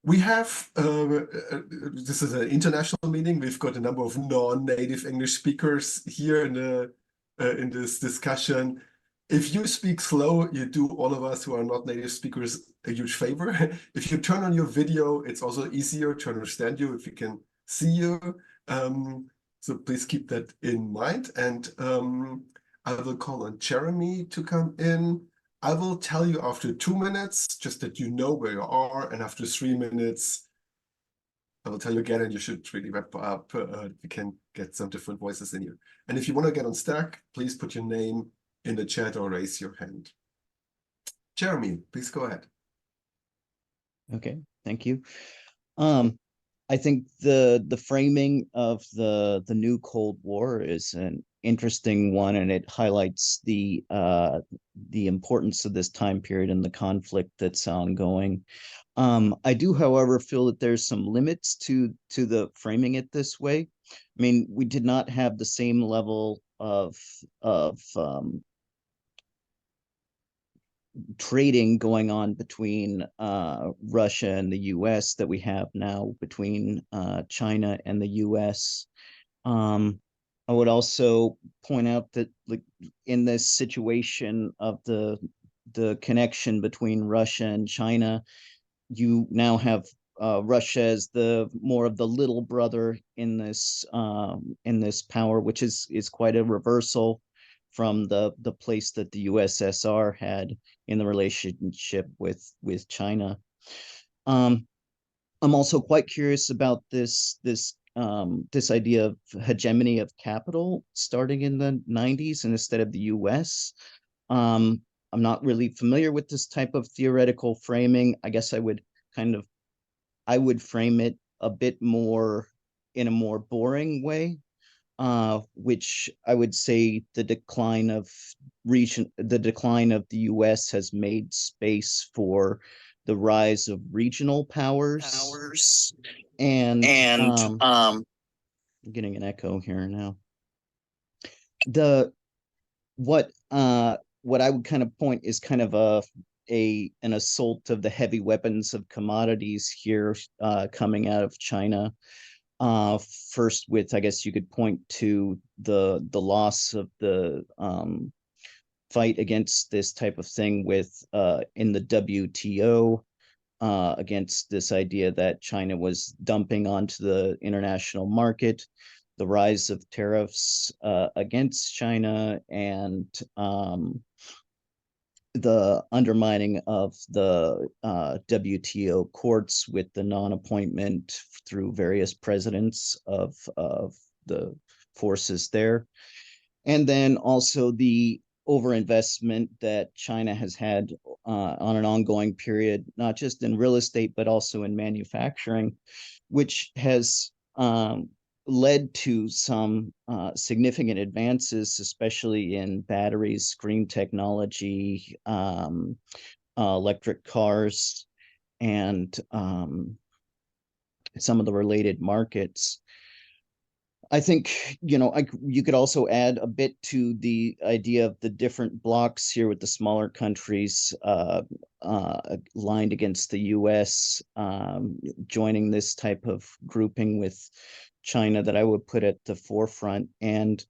Speaker 1: We have, this is an international meeting. We've got a number of non-native English speakers here in this discussion. If you speak slow, you do all of us who are not native speakers a huge favor. If you turn on your video, it's also easier to understand you if we can see you. So please keep that in mind. And I will call on Jeremy to come in. I will tell you after 2 minutes, just that you know where you are. And after 3 minutes, I will tell you again, and you should really wrap up. We can get some different voices in here. And if you want to get on stack, please put your name in the chat or raise your hand. Jeremy, please go ahead.
Speaker 5: Okay, thank you. I think the framing of the new Cold War is an interesting one, and it highlights the importance of this time period and the conflict that's ongoing. I do, however, feel that there's some limits to the framing it this way. I mean, we did not have the same level of trading going on between Russia and the US that we have now between China and the US. I would also point out that, like, in this situation of the connection between Russia and China, you now have Russia as the more of the little brother in this power, which is quite a reversal from the place that the USSR had in the relationship with China. I'm also quite curious about this idea of hegemony of capital starting in the 90s and instead of the US. I'm not really familiar with this type of theoretical framing. I guess I would frame it a bit more in a more boring way, which I would say the decline of the US has made space for the rise of regional powers. And I'm getting an echo here now. What I would kind of point is kind of an assault of the heavy weapons of commodities here coming out of China. First with, I guess you could point to the loss of the fight against this type of thing with in the WTO, against this idea that China was dumping onto the international market, the rise of tariffs against China, and the undermining of the WTO courts with the non-appointment through various presidents of the forces there. And then also the overinvestment that China has had on an ongoing period, not just in real estate, but also in manufacturing, which has led to some significant advances, especially in batteries, screen technology, electric cars, and some of the related markets. I think, you could also add a bit to the idea of the different blocks here with the smaller countries aligned against the US, joining this type of grouping with China that I would put at the forefront. And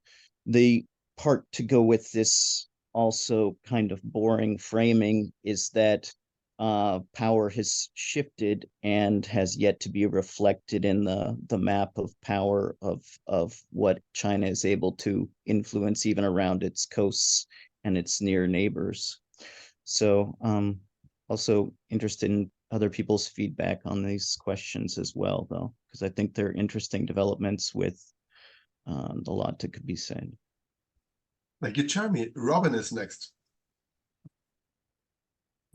Speaker 5: the part to go with this also kind of boring framing is that power has shifted and has yet to be reflected in the map of power of what China is able to influence even around its coasts and its near neighbors. So also interested in other people's feedback on these questions as well, though, because I think they're interesting developments with a lot that could be said.
Speaker 1: Thank you, Jeremy. Robin is next.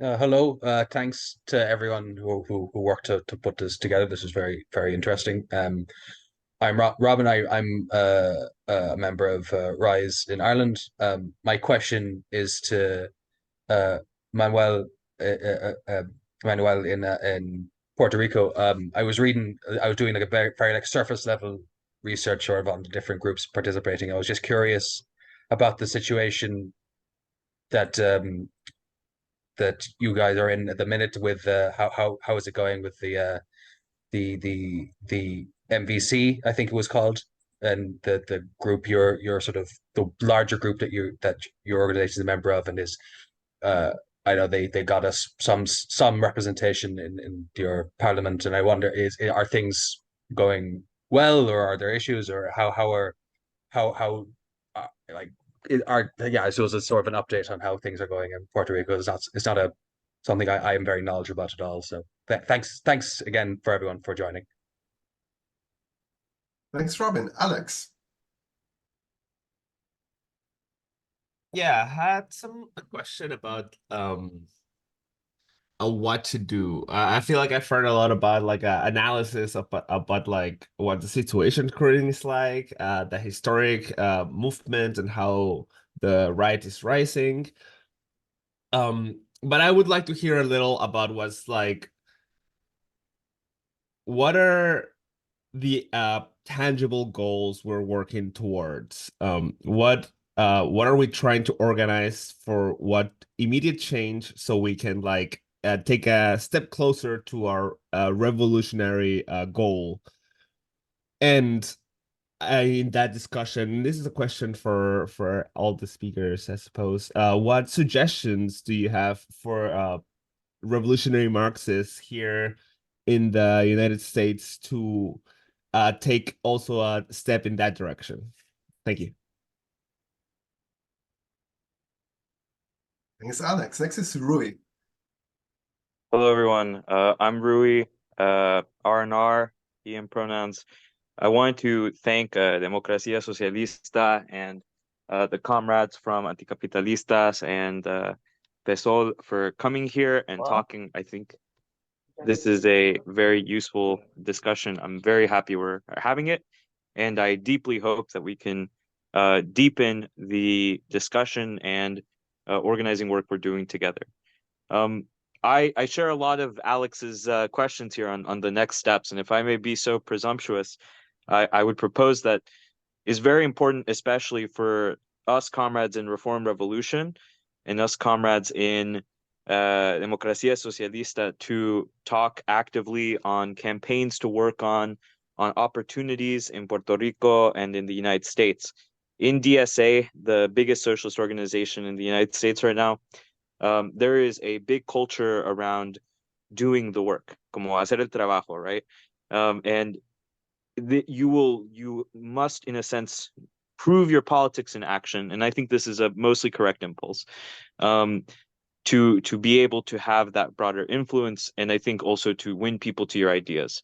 Speaker 6: Hello. Thanks to everyone who worked to put this together. This is very, very interesting. I'm Robin. I'm a member of Rise in Ireland. My question is to Manuel Manuel in Puerto Rico. I was doing like a very like surface level research sort of on the different groups participating. I was just curious about the situation that that you guys are in at the minute with how is it going with the MVC, I think it was called, and the group you're sort of the larger group that your organization is a member of, and is I know they got us some representation in your parliament, and I wonder are things going well, or are there issues, or how like I suppose it's sort of an update on how things are going in Puerto Rico. It's not something I am very knowledgeable about at all. So thanks again for everyone for joining.
Speaker 1: Thanks, Robin. Alex.
Speaker 7: Yeah, I had a question about what to do. I feel like I've heard a lot about like analysis about like what the situation currently is like, the historic movement and how the right is rising. But I would like to hear a little about what are the tangible goals we're working towards? What are we trying to organize for what immediate change so we can take a step closer to our revolutionary goal? And in that discussion, this is a question for all the speakers, I suppose. What suggestions do you have for revolutionary Marxists here in the United States to take also a step in that direction? Thank you.
Speaker 1: Thanks, Alex. Next is Rui.
Speaker 8: Hello, everyone. I'm Rui, R&R, EM pronouns. I wanted to thank Democracia, Socialista, and the comrades from Anticapitalistas and PSOL for coming here and talking. I think this is a very useful discussion. I'm very happy we're having it, and I deeply hope that we can deepen the discussion and organizing work we're doing together. I share a lot of Alex's questions here on the next steps, and if I may be so presumptuous, I would propose that is very important, especially for us comrades in Reform Revolution and us comrades in Democracia Socialista, to talk actively on campaigns to work on opportunities in Puerto Rico and in the United States. In DSA, the biggest socialist organization in the United States right now, there is a big culture around doing the work, como hacer el trabajo, right? And you must, in a sense, prove your politics in action, and I think this is a mostly correct impulse, to be able to have that broader influence, and I think also to win people to your ideas.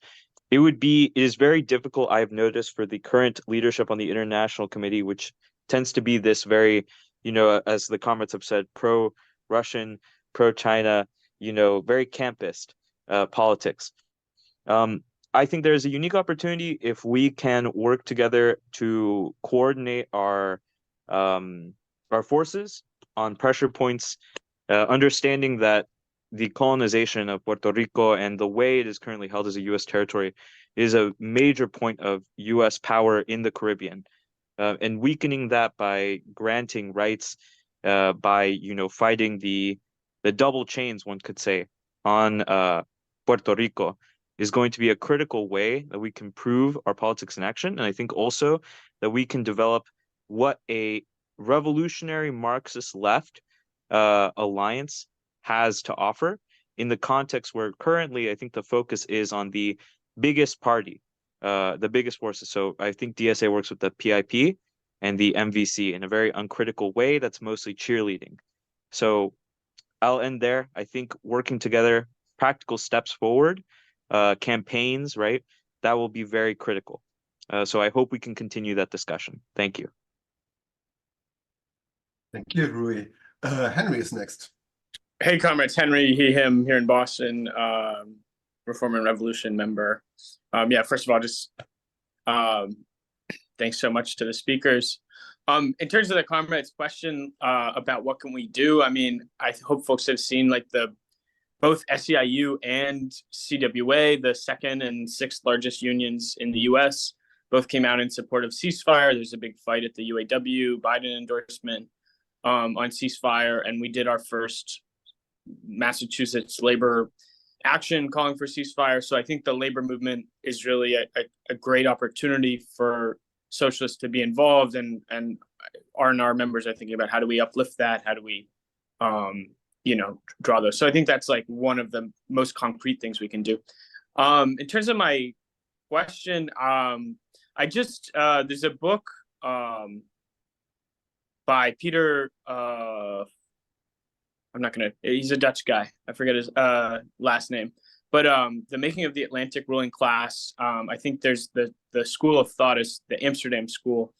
Speaker 8: It is very difficult, I've noticed, for the current leadership on the International Committee, which tends to be this very, as the comrades have said, pro-Russian, pro-China, very campist politics. I think there's a unique opportunity if we can work together to coordinate our forces on pressure points, understanding that the colonization of Puerto Rico and the way it is currently held as a U.S. territory is a major point of U.S. power in the Caribbean, and weakening that by granting rights, by fighting the double chains, one could say, on Puerto Rico is going to be a critical way that we can prove our politics in action. And I think also that we can develop what a revolutionary Marxist left alliance has to offer in the context where currently I think the focus is on the biggest party, the biggest forces. So I think DSA works with the PIP and the MVC in a very uncritical way that's mostly cheerleading. So I'll end there. I think working together, practical steps forward, campaigns, right? That will be very critical. So I hope we can continue that discussion. Thank you.
Speaker 1: Thank you, Rui. Henry is next.
Speaker 9: Hey, comrades, Henry, he, him, here in Boston, Reform and Revolution member. Yeah, first of all, just thanks so much to the speakers. In terms of the comrades' question about what can we do, I mean, I hope folks have seen like both SEIU and CWA, the second and sixth largest unions in the US, both came out in support of ceasefire. There's a big fight at the UAW, Biden endorsement on ceasefire, and we did our first Massachusetts labor action calling for ceasefire. So I think the labor movement is really a great opportunity for socialists to be involved, and R&R members are thinking about how do we uplift that, how do we draw those. So I think that's like one of the most concrete things we can do. In terms of my question, I just there's a book by Peter, he's a Dutch guy, I forget his last name, but The Making of the Atlantic Ruling Class. I think there's the school of thought is the Amsterdam School,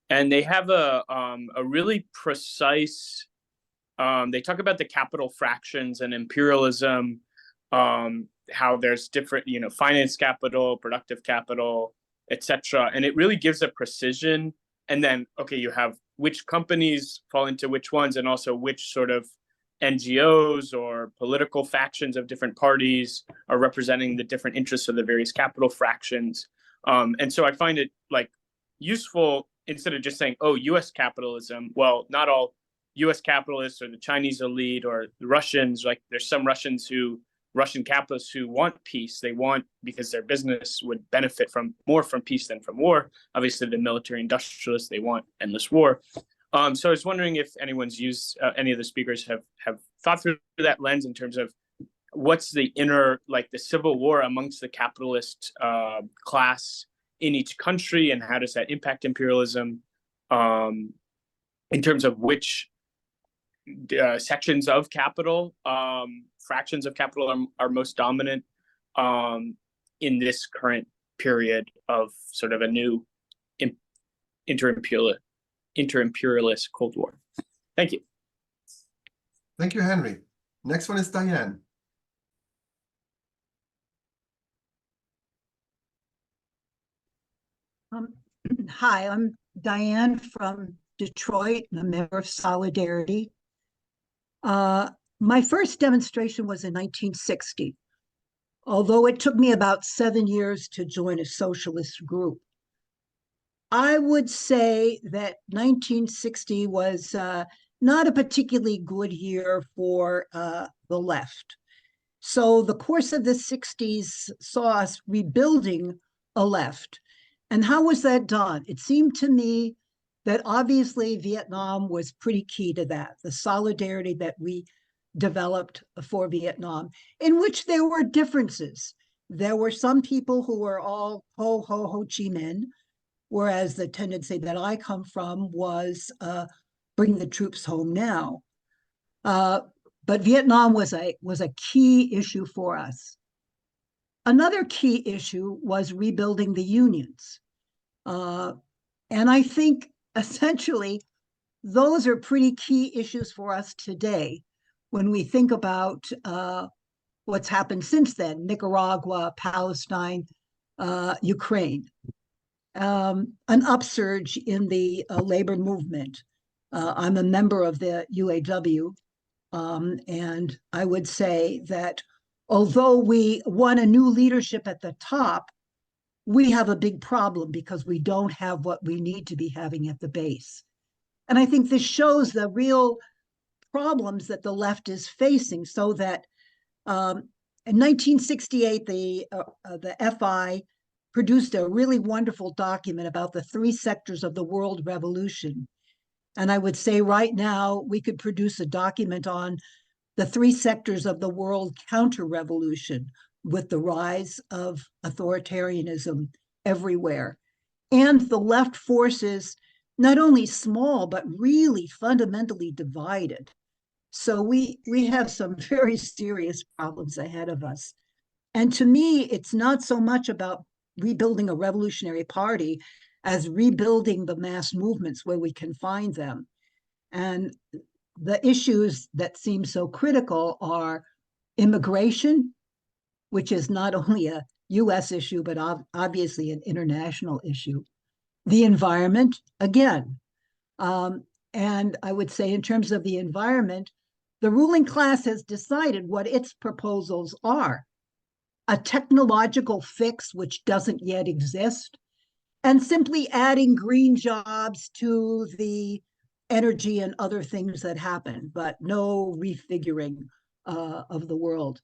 Speaker 9: and they have a really precise, they talk about the capital fractions and imperialism, how there's different, finance capital, productive capital, etc. And it really gives a precision. And then, okay, you have which companies fall into which ones, and also which sort of NGOs or political factions of different parties are representing the different interests of the various capital fractions. And so I find it like useful, instead of just saying, oh, US capitalism, well, not all US capitalists or the Chinese elite or the Russians, like there's some Russian capitalists who want peace. They want, because their business would benefit more from peace than from war. Obviously the military industrialists, they want endless war. So I was wondering if anyone's used, any of the speakers have thought through that lens in terms of what's the inner, like the civil war amongst the capitalist class in each country, and how does that impact imperialism, in terms of which sections of capital, fractions of capital are most dominant in this current period of sort of a new inter-imperialist Cold War. Thank you.
Speaker 1: Thank you, Henry. Next one is Diane.
Speaker 10: Hi, I'm Diane from Detroit, a member of Solidarity. My first demonstration was in 1960, although it took me about 7 years to join a socialist group. I would say that 1960 was not a particularly good year for the left. So the course of the 60s saw us rebuilding a left. And how was that done? It seemed to me that obviously Vietnam was pretty key to that, the solidarity that we developed for Vietnam, in which there were differences. There were some people who were all Ho Chi Minh, whereas the tendency that I come from was bring the troops home now. But Vietnam was a key issue for us. Another key issue was rebuilding the unions. And I think essentially those are pretty key issues for us today when we think about what's happened since then: Nicaragua, Palestine, Ukraine. An upsurge in the labor movement. I'm a member of the UAW, and I would say that although we won a new leadership at the top, we have a big problem because we don't have what we need to be having at the base. And I think this shows the real problems that the left is facing, so that in 1968, the FI produced a really wonderful document about the 3 sectors of the world revolution. And I would say right now we could produce a document on the 3 sectors of the world counter-revolution, with the rise of authoritarianism everywhere. And the left forces, not only small, but really fundamentally divided. So we have some very serious problems ahead of us. And to me, it's not so much about rebuilding a revolutionary party as rebuilding the mass movements where we can find them. And the issues that seem so critical are immigration, which is not only a US issue, but obviously an international issue. The environment, again. And I would say in terms of the environment, the ruling class has decided what its proposals are. A technological fix which doesn't yet exist, and simply adding green jobs to the energy and other things that happen, but no refiguring of the world.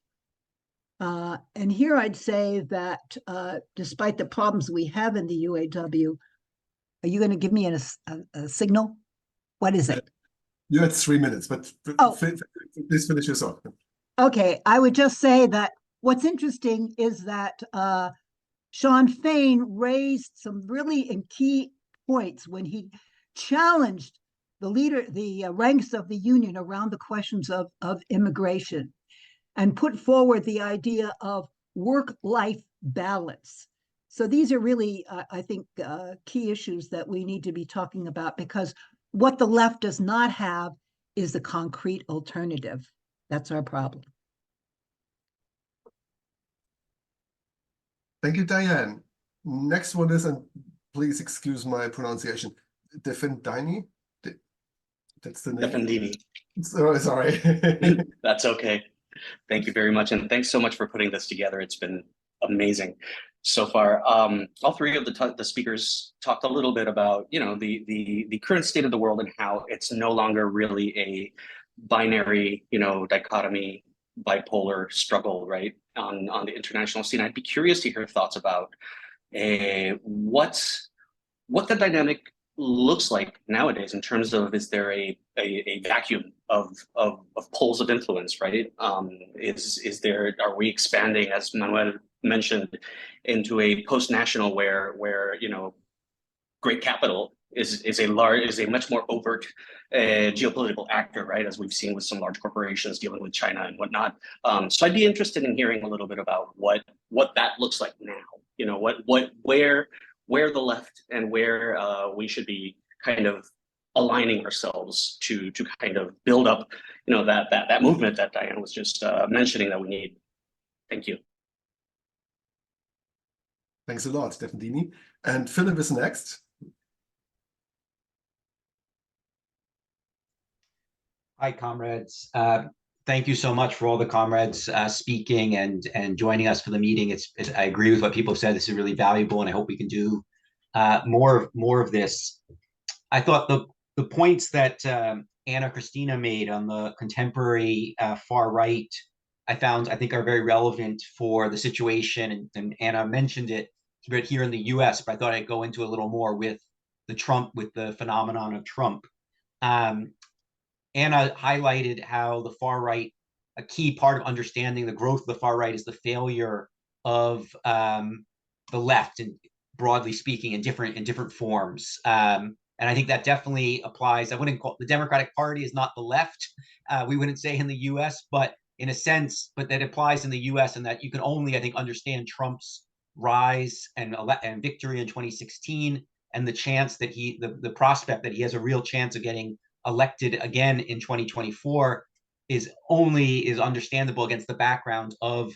Speaker 10: And here I'd say that despite the problems we have in the UAW, are you going to give me a signal? What is it?
Speaker 1: You had 3 minutes, but please finish yourself.
Speaker 10: Okay, I would just say that what's interesting is that Sean Fain raised some really key points when he challenged the ranks of the union around the questions of immigration, and put forward the idea of work-life balance. So these are really, I think, key issues that we need to be talking about, because what the left does not have is a concrete alternative. That's our problem.
Speaker 1: Thank you, Diane. Next one is, and please excuse my pronunciation, Defendini? That's the name.
Speaker 11: Defendini.
Speaker 1: Sorry.
Speaker 11: That's okay. Thank you very much. And thanks so much for putting this together. It's been amazing so far. All 3 of the speakers talked a little bit about, the current state of the world and how it's no longer really a binary, dichotomy, bipolar struggle, right, on the international scene. I'd be curious to hear thoughts about what the dynamic looks like nowadays in terms of, is there a vacuum of poles of influence, right? Is there, are we expanding, as Manuel mentioned, into a post-national where great capital is a much more overt geopolitical actor, right? As we've seen with some large corporations dealing with China and whatnot. So I'd be interested in hearing a little bit about what that looks like now. Where the left and where we should be kind of aligning ourselves to kind of build up, that movement that Diane was just mentioning that we need. Thank you.
Speaker 1: Thanks a lot, Defendini. And Philip is next.
Speaker 12: Hi, comrades. Thank you so much for all the comrades speaking and joining us for the meeting. I agree with what people have said. This is really valuable, and I hope we can do more of this. I thought the points that Anna Christina made on the contemporary far right, I think are very relevant for the situation. And Anna mentioned it here in the US, but I thought I'd go into a little more with the phenomenon of Trump. Anna highlighted how the far right, a key part of understanding the growth of the far right is the failure of the left, and broadly speaking, in different forms. And I think that definitely applies. I wouldn't call the Democratic Party is not the left. We wouldn't say in the US, but in a sense, but that applies in the US, and that you can only, I think, understand Trump's rise and victory in 2016, and the chance that the prospect that he has a real chance of getting elected again in 2024 is understandable against the background of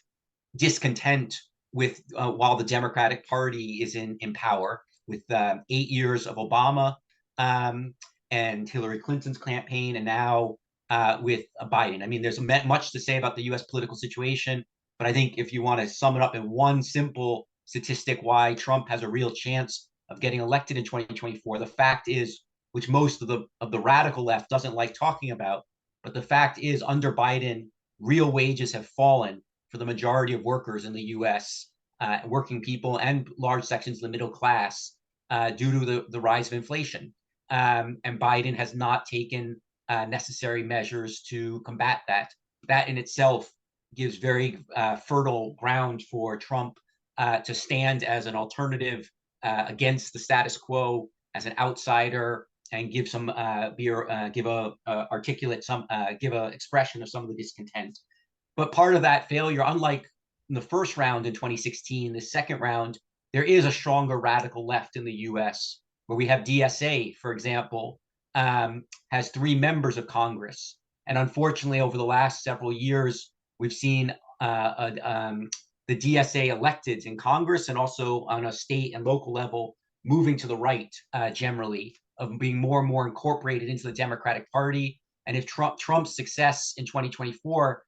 Speaker 12: discontent with while the Democratic Party is in power, with 8 years of Obama and Hillary Clinton's campaign, and now with Biden. I mean, there's much to say about the US political situation, but I think if you want to sum it up in one simple statistic why Trump has a real chance of getting elected in 2024. The fact is, which most of the radical left doesn't like talking about, but the fact is, under Biden, real wages have fallen for the majority of workers in the U.S., working people and large sections of the middle class, due to the rise of inflation. And Biden has not taken necessary measures to combat that. That in itself gives very fertile ground for Trump to stand as an alternative against the status quo, as an outsider, and give some give a expression of some of the discontent. But part of that failure, unlike in the first round in 2016, the second round, there is a stronger radical left in the U.S., where we have DSA, for example, has 3 members of Congress. And unfortunately, over the last several years, we've seen the DSA electeds in Congress and also on a state and local level moving to the right, generally, of being more and more incorporated into the Democratic Party. And if Trump's success in 2024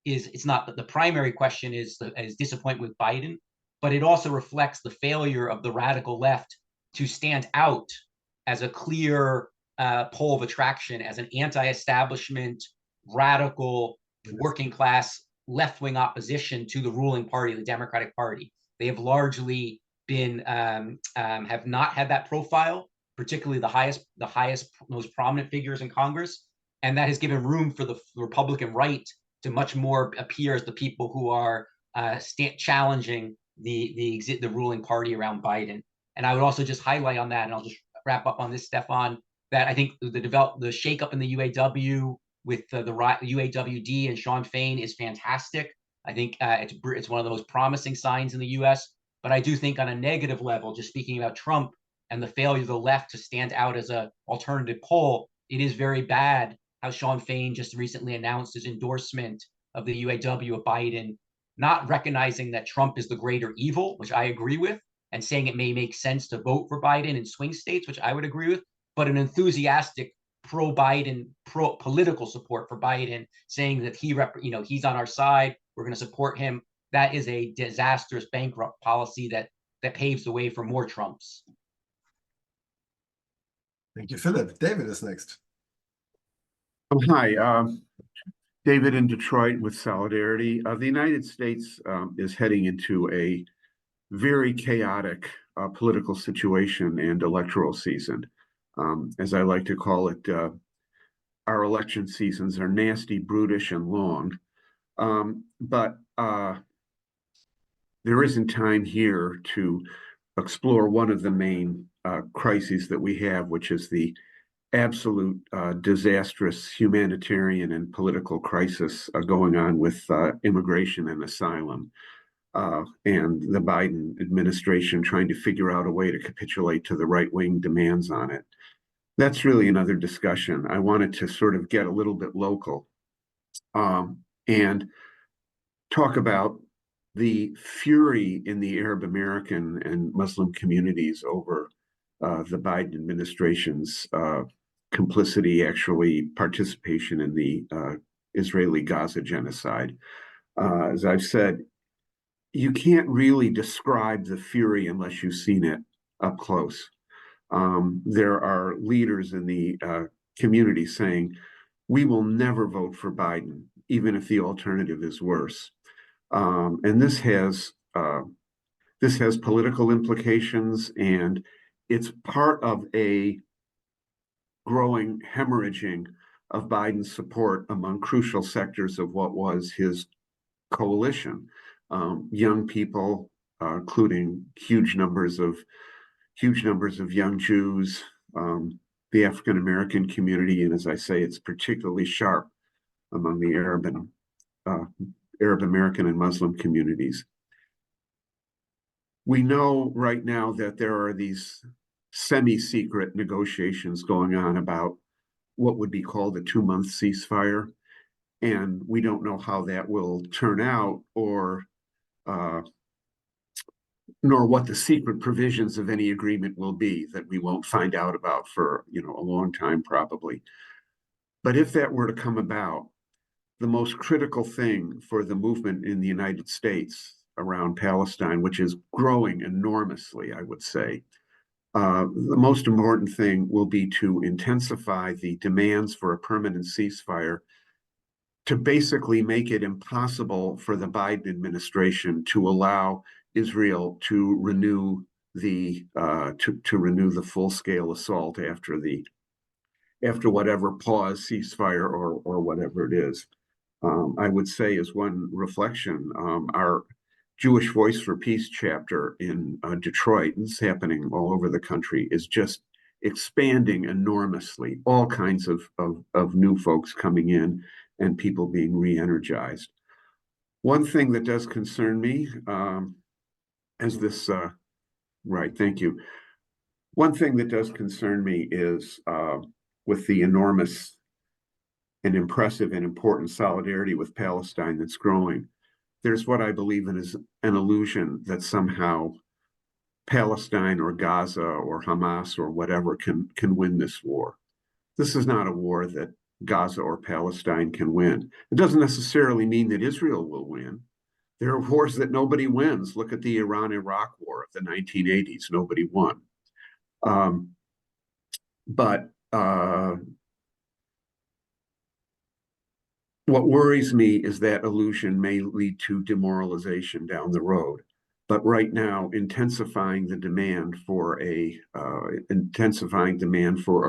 Speaker 12: it's not the primary question is disappointment with Biden, but it also reflects the failure of the radical left to stand out as a clear pole of attraction, as an anti-establishment, radical, working class, left-wing opposition to the ruling party, the Democratic Party. They have largely been have not had that profile, particularly the highest, most prominent figures in Congress, and that has given room for the Republican right to much more appear as the people who are challenging the ruling party around Biden. And I would also just highlight on that, and I'll just wrap up on this, Stefan, that I think the shakeup in the UAW with the UAWD and Sean Fain is fantastic. I think it's one of the most promising signs in the U.S. But I do think on a negative level, just speaking about Trump and the failure of the left to stand out as an alternative pole, it is very bad how Sean Fain just recently announced his endorsement of the UAW of Biden, not recognizing that Trump is the greater evil, which I agree with, and saying it may make sense to vote for Biden in swing states, which I would agree with, but an enthusiastic pro-Biden, political support for Biden, saying that he's on our side, we're going to support him. That is a disastrous bankrupt policy that paves the way for more Trumps.
Speaker 1: Thank you, Philip. David is next.
Speaker 13: Hi, David in Detroit with Solidarity. The United States is heading into a very chaotic political situation and electoral season. As I like to call it, our election seasons are nasty, brutish, and long. But there isn't time here to explore one of the main crises that we have, which is the absolute disastrous humanitarian and political crisis going on with immigration and asylum, and the Biden administration trying to figure out a way to capitulate to the right-wing demands on it. That's really another discussion. I wanted to sort of get a little bit local and talk about the fury in the Arab American and Muslim communities over the Biden administration's complicity, actually participation in the Israeli Gaza genocide. As I've said, you can't really describe the fury unless you've seen it up close. There are leaders in the community saying, we will never vote for Biden, even if the alternative is worse. And this has political implications, and it's part of a growing hemorrhaging of Biden's support among crucial sectors of what was his coalition. Young people, including huge numbers of young Jews, the African American community, and as I say, it's particularly sharp among the Arab American and Muslim communities. We know right now that there are these semi-secret negotiations going on about what would be called a 2-month ceasefire, and we don't know how that will turn out, or nor what the secret provisions of any agreement will be that we won't find out about for a long time probably. But if that were to come about, the most critical thing for the movement in the United States around Palestine, which is growing enormously, I would say. The most important thing will be to intensify the demands for a permanent ceasefire to basically make it impossible for the Biden administration to allow Israel to renew the full-scale assault after whatever pause, ceasefire, or whatever it is. I would say, as one reflection, our Jewish Voice for Peace chapter in Detroit, and it's happening all over the country, is just expanding enormously. All kinds of new folks coming in and people being re-energized. One thing that does concern me, right, thank you. One thing that does concern me is with the enormous and impressive and important solidarity with Palestine that's growing, there's what I believe in is an illusion that somehow Palestine or Gaza or Hamas or whatever can win this war. This is not a war that Gaza or Palestine can win. It doesn't necessarily mean that Israel will win. There are wars that nobody wins. Look at the Iran-Iraq War of the 1980s. Nobody won. What worries me is that illusion may lead to demoralization down the road. But right now, intensifying demand for a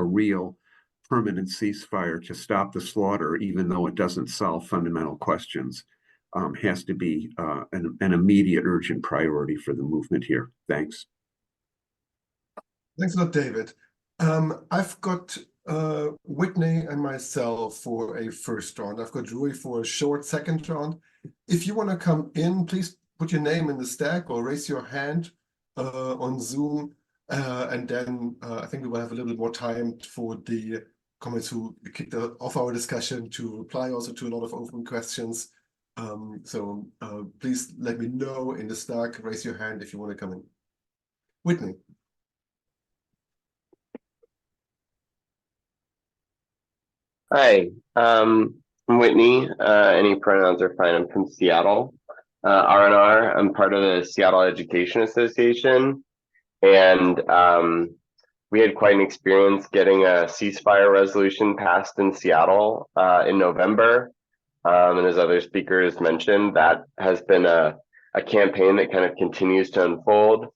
Speaker 13: real permanent ceasefire to stop the slaughter, even though it doesn't solve fundamental questions, has to be an immediate, urgent priority for the movement here. Thanks.
Speaker 1: Thanks a lot, David. I've got Whitney and myself for a first round. I've got Rui for a short second round. If you want to come in, please put your name in the stack or raise your hand on Zoom. And then I think we will have a little bit more time for the comments who kicked off our discussion to reply also to a lot of open questions. So please let me know in the stack, raise your hand if you want to come in. Whitney.
Speaker 14: Hi, I'm Whitney. Any pronouns are fine. I'm from Seattle. R&R, I'm part of the Seattle Education Association. And we had quite an experience getting a ceasefire resolution passed in Seattle in November. And as other speakers mentioned, that has been a campaign that kind of continues to unfold.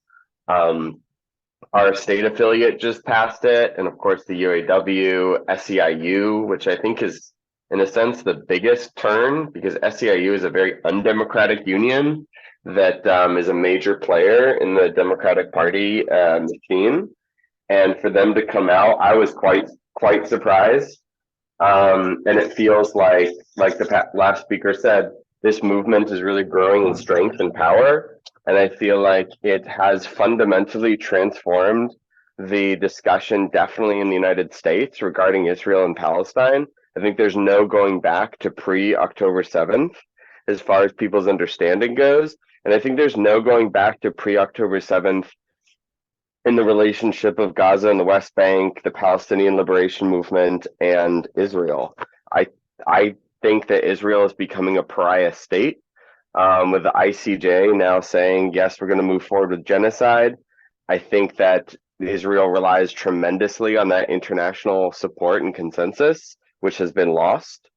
Speaker 14: Our state affiliate just passed it, and of course the UAW, SEIU, which I think is, in a sense, the biggest turn, because SEIU is a very undemocratic union that is a major player in the Democratic Party machine. And for them to come out, I was quite surprised. And it feels like the last speaker said, this movement is really growing in strength and power. And I feel like it has fundamentally transformed the discussion, definitely in the United States, regarding Israel and Palestine. I think there's no going back to pre-October 7th as far as people's understanding goes. And I think there's no going back to pre-October 7th in the relationship of Gaza and the West Bank, the Palestinian Liberation Movement, and Israel. I think that Israel is becoming a pariah state. With the ICJ now saying, yes, we're going to move forward with genocide. I think that Israel relies tremendously on that international support and consensus, which has been lost.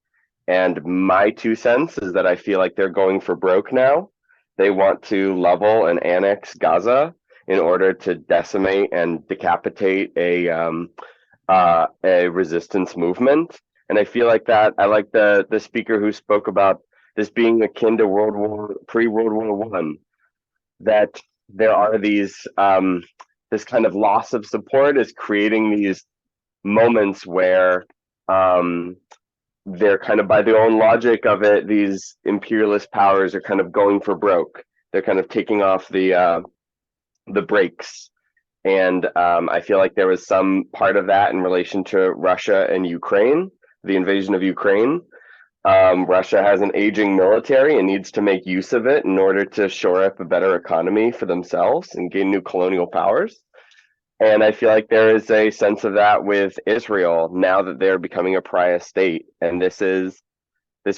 Speaker 14: And my 2 cents is that I feel like they're going for broke now. They want to level and annex Gaza in order to decimate and decapitate a resistance movement. And I feel like that, I like the speaker who spoke about this being akin to pre-World War I, that there are these, this kind of loss of support is creating these moments where they're kind of, by their own logic of it, these imperialist powers are kind of going for broke. They're kind of taking off the brakes. And I feel like there was some part of that in relation to Russia and Ukraine, the invasion of Ukraine. Russia has an aging military and needs to make use of it in order to shore up a better economy for themselves and gain new colonial powers. And I feel like there is a sense of that with Israel now that they're becoming a pariah state. And this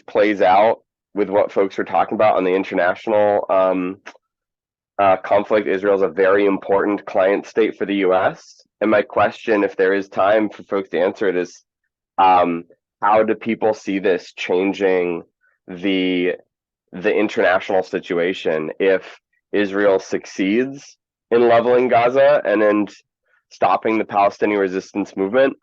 Speaker 14: plays out with what folks were talking about on the international conflict. Israel is a very important client state for the U.S. And my question, if there is time for folks to answer it, is how do people see this changing the international situation if Israel succeeds in leveling Gaza and in stopping the Palestinian resistance movement,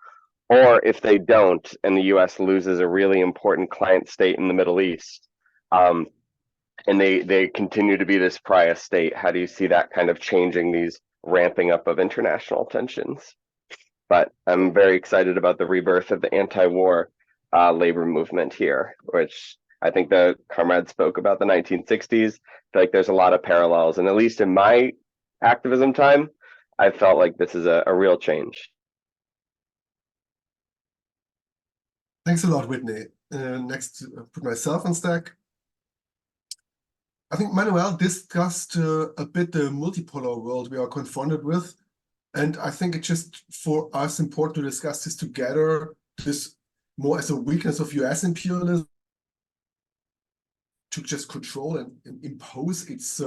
Speaker 14: or if they don't and the U.S. loses a really important client state in the Middle East, and they continue to be this pariah state? How do you see that kind of changing these ramping up of international tensions? But I'm very excited about the rebirth of the anti-war labor movement here, which I think the comrade spoke about the 1960s. I feel like there's a lot of parallels, and at least in my activism time, I felt like this is a real change.
Speaker 1: Thanks a lot, Whitney. Next, put myself on stack. I think Manuel discussed a bit the multipolar world we are confronted with. And I think it's just for us important to discuss this together, this more as a weakness of US imperialism to just control and impose its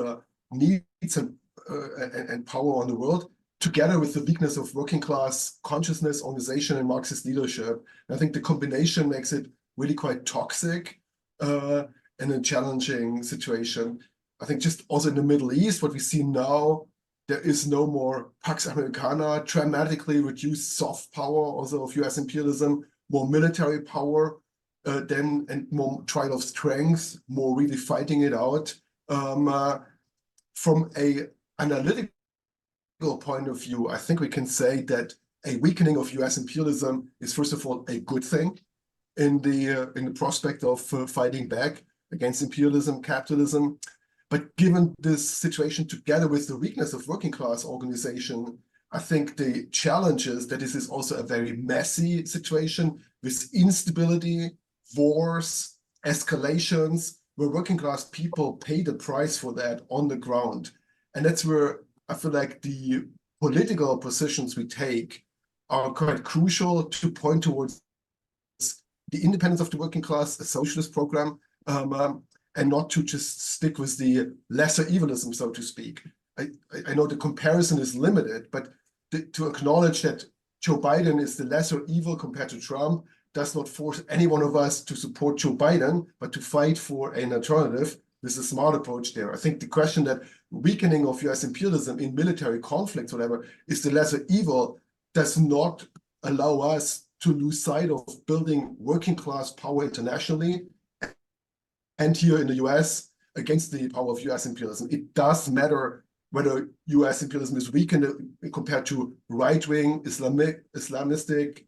Speaker 1: needs and power on the world, together with the weakness of working class consciousness, organization, and Marxist leadership. And I think the combination makes it really quite toxic and a challenging situation. I think just also in the Middle East, what we see now, there is no more Pax Americana, dramatically reduced soft power also of US imperialism, more military power and more trial of strength, more really fighting it out. From an analytical point of view, I think we can say that a weakening of US imperialism is, first of all, a good thing in the prospect of fighting back against imperialism, capitalism. But given this situation together with the weakness of working class organization, I think the challenge is that this is also a very messy situation with instability, wars, escalations, where working class people pay the price for that on the ground. And that's where I feel like the political positions we take are quite crucial to point towards the independence of the working class, a socialist program, and not to just stick with the lesser evilism, so to speak. I know the comparison is limited, but to acknowledge that Joe Biden is the lesser evil compared to Trump does not force any one of us to support Joe Biden, but to fight for an alternative. This is a smart approach there. I think the question that weakening of US imperialism in military conflicts, whatever, is the lesser evil, does not allow us to lose sight of building working class power internationally and here in the US against the power of US imperialism. It does matter whether US imperialism is weakened compared to right-wing Islamistic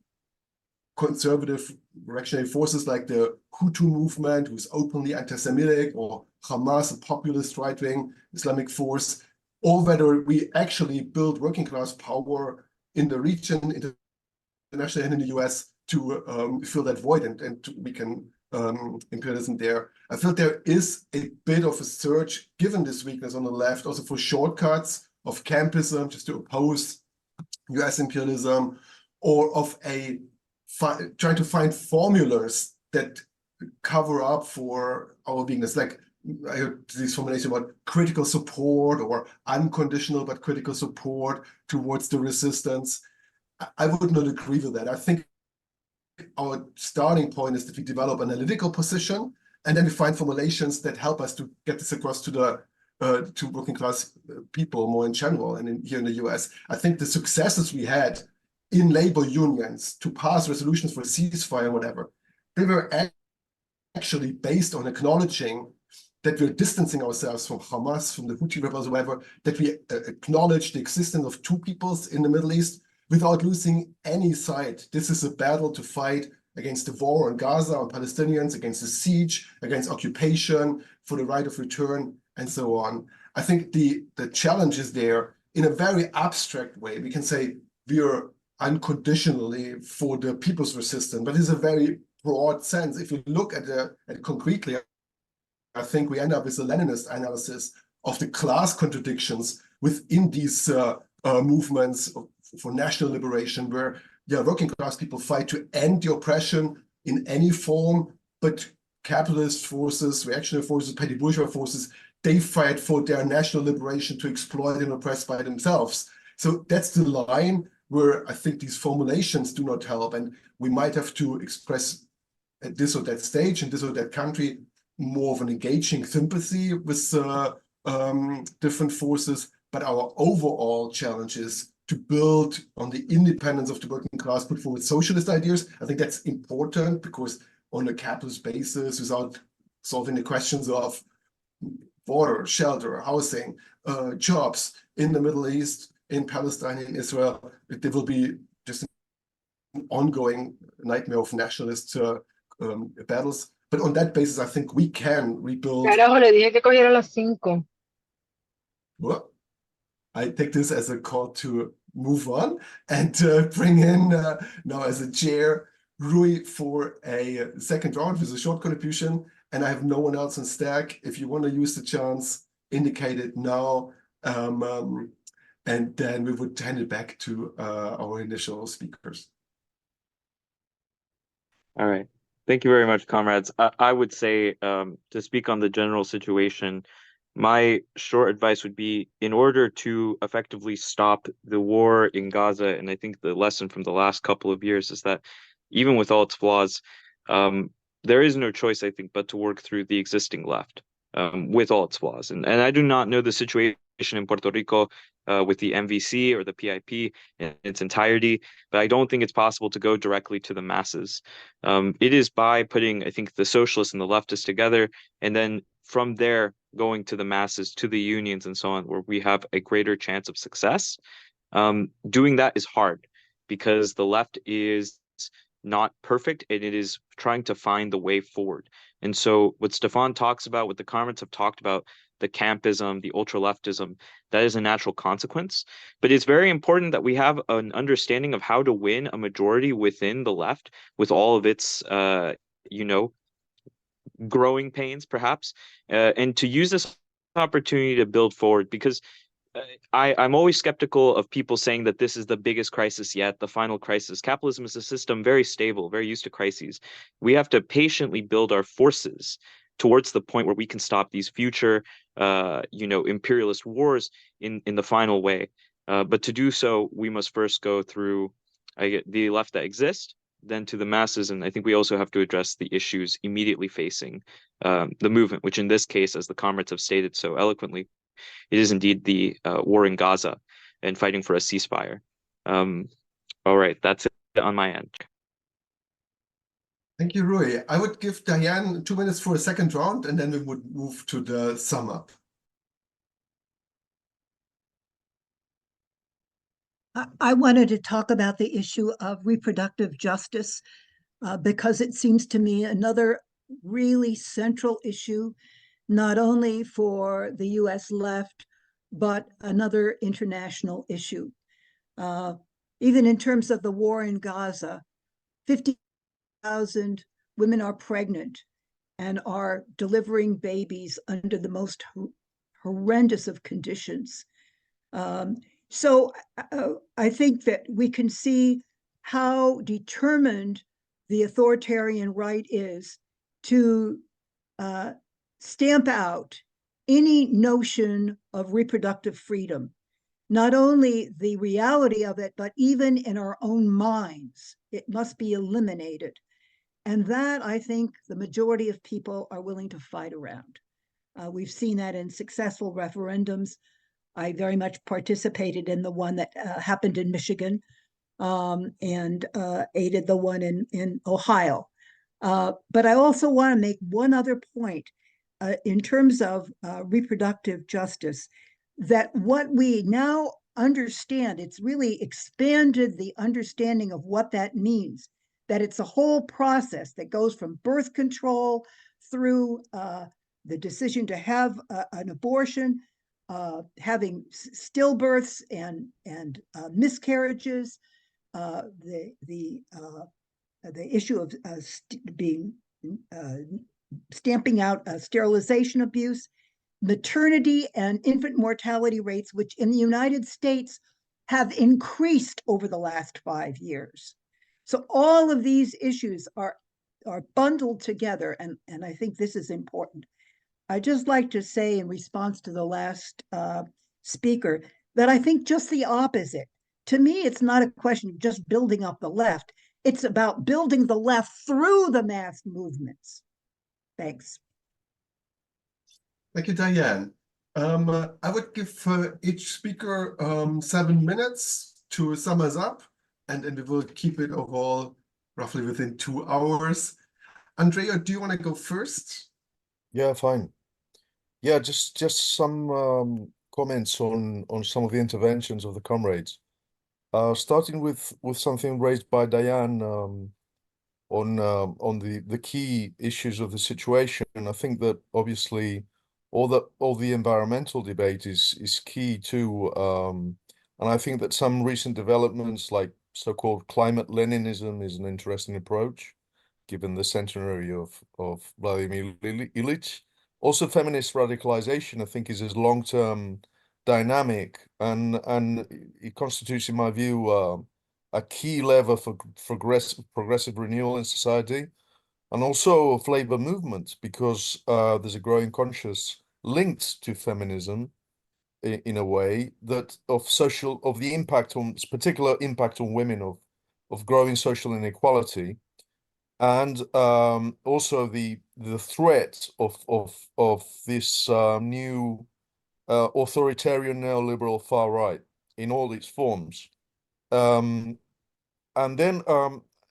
Speaker 1: conservative reactionary forces like the Hutu movement, who's openly anti-Semitic, or Hamas, a populist right-wing Islamic force, or whether we actually build working class power in the region, internationally and in the US to fill that void and to weaken imperialism there. I feel there is a bit of a search, given this weakness on the left, also for shortcuts of campism, just to oppose US imperialism, or of trying to find formulas that cover up for our weakness. Like I heard this formulation about critical support or unconditional but critical support towards the resistance. I would not agree with that. I think our starting point is that we develop an analytical position, and then we find formulations that help us to get this across to the to working class people more in general. And here in the US, I think the successes we had in labor unions to pass resolutions for ceasefire and whatever, they were actually based on acknowledging that we're distancing ourselves from Hamas, from the Houthi rebels, or whatever, that we acknowledge the existence of two peoples in the Middle East without losing any side. This is a battle to fight against the war on Gaza, on Palestinians, against the siege, against occupation, for the right of return, and so on. I think the challenge is there in a very abstract way. We can say we are unconditionally for the people's resistance, but it's a very broad sense. If you look at it concretely, I think we end up with a Leninist analysis of the class contradictions within these movements for national liberation, where working class people fight to end the oppression in any form, but capitalist forces, reactionary forces, petty bourgeois forces, they fight for their national liberation to exploit and oppress by themselves. So that's the line where I think these formulations do not help. And we might have to express at this or that stage in this or that country more of an engaging sympathy with different forces. But our overall challenge is to build on the independence of the working class, put forward socialist ideas. I think that's important because on a capitalist basis, without solving the questions of water, shelter, housing, jobs in the Middle East, in Palestine, in Israel, there will be just an ongoing nightmare of nationalist battles. But on that basis, I think we can rebuild.
Speaker 15: Carajo, le dije que cogiera las 5.
Speaker 1: Well, I take this as a call to move on and bring in now as a chair Rui for a second round with a short contribution. And I have no one else on stack. If you want to use the chance, indicate it now. And then we would hand it back to our initial speakers.
Speaker 8: All right. Thank you very much, comrades. I would say, to speak on the general situation, my short advice would be, in order to effectively stop the war in Gaza, and I think the lesson from the last couple of years is that even with all its flaws, there is no choice, I think, but to work through the existing left with all its flaws. And I do not know the situation in Puerto Rico with the MVC or the PIP in its entirety, but I don't think it's possible to go directly to the masses. It is by putting, I think, the socialists and the leftists together, and then from there going to the masses, to the unions and so on, where we have a greater chance of success. Doing that is hard because the left is not perfect and it is trying to find the way forward. And so what Stefan talks about, what the comrades have talked about, the campism, the ultra-leftism, that is a natural consequence. But it's very important that we have an understanding of how to win a majority within the left with all of its, growing pains, perhaps, and to use this opportunity to build forward, because I'm always skeptical of people saying that this is the biggest crisis yet, the final crisis. Capitalism is a system very stable, very used to crises. We have to patiently build our forces towards the point where we can stop these future, imperialist wars in the final way. But to do so, we must first go through the left that exists, then to the masses. And I think we also have to address the issues immediately facing the movement, which in this case, as the comrades have stated so eloquently, it is indeed the war in Gaza and fighting for a ceasefire. All right, that's it on my end.
Speaker 1: Thank you, Rui. I would give Diane 2 minutes for a second round, and then we would move to the sum up.
Speaker 10: I wanted to talk about the issue of reproductive justice because it seems to me another really central issue, not only for the US left, but another international issue. Even in terms of the war in Gaza, 50,000 women are pregnant and are delivering babies under the most horrendous of conditions. So I think that we can see how determined the authoritarian right is to stamp out any notion of reproductive freedom, not only the reality of it, but even in our own minds. It must be eliminated. And that, I think, the majority of people are willing to fight around. We've seen that in successful referendums. I very much participated in the one that happened in Michigan and aided the one in Ohio. But I also want to make one other point in terms of reproductive justice, that what we now understand, it's really expanded the understanding of what that means, that it's a whole process that goes from birth control through the decision to have an abortion, having stillbirths and miscarriages, the issue of stamping out sterilization abuse, maternity and infant mortality rates, which in the United States have increased over the last 5 years. So all of these issues are are bundled together, and I think this is important. I just like to say in response to the last speaker that I think just the opposite. To me, it's not a question of just building up the left. It's about building the left through the mass movements. Thanks.
Speaker 1: Thank you, Diane. I would give each speaker 7 minutes to sum us up, and we will keep it overall roughly within 2 hours. Andrea, do you want to go first?
Speaker 2: Yeah, fine. Yeah, just some comments on some of the interventions of the comrades. Starting with something raised by Diane on the key issues of the situation. I think that obviously all the environmental debate is key too, and I think that some recent developments like so-called climate Leninism is an interesting approach, given the centenary of Vladimir Ilyich. Also, feminist radicalization, I think, is as long-term dynamic, and it constitutes, in my view, a key lever for progressive renewal in society, and also of labor movement, because there's a growing conscious linked to feminism in a way that of the impact on particular impact on women of growing social inequality, and also the threat of this new authoritarian neoliberal far right in all its forms. And then,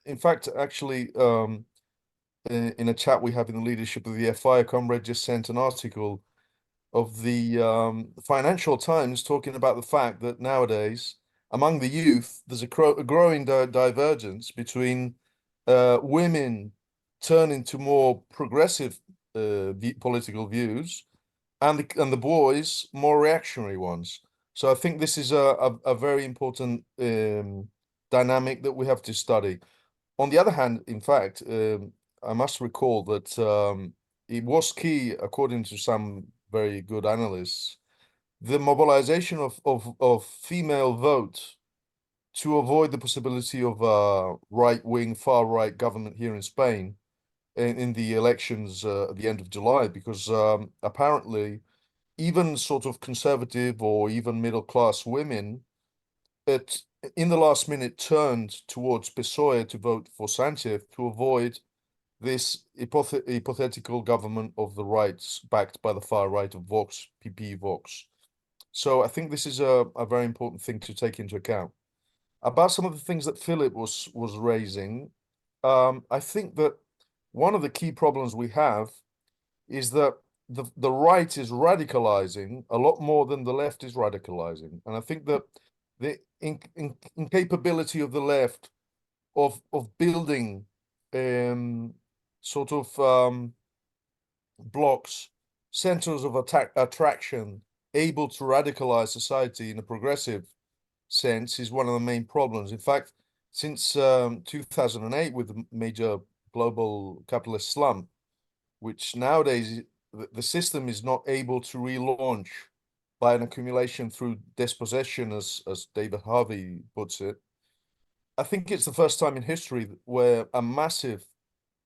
Speaker 2: in fact, actually, in a chat we have in the leadership of the FI, a comrade just sent an article of the Financial Times talking about the fact that nowadays, among the youth, there's a growing divergence between women turning to more progressive political views, and the boys more reactionary ones. So I think this is a very important dynamic that we have to study. On the other hand, in fact, I must recall that it was key, according to some very good analysts, the mobilization of female vote to avoid the possibility of a right-wing, far-right government here in Spain in the elections at the end of July, because apparently even sort of conservative or even middle-class women in the last minute turned towards PSOL to vote for Sanchez to avoid this hypothetical government of the rights backed by the far right of Vox, PP Vox. So I think this is a very important thing to take into account. About some of the things that Philip was raising, I think that one of the key problems we have is that the right is radicalizing a lot more than the left is radicalizing. And I think that the incapability of the left of building sort of blocks, centers of attraction, able to radicalize society in a progressive sense is one of the main problems. In fact, since 2008, with the major global capitalist slump, which nowadays the system is not able to relaunch by an accumulation through dispossession, as David Harvey puts it, I think it's the first time in history where a massive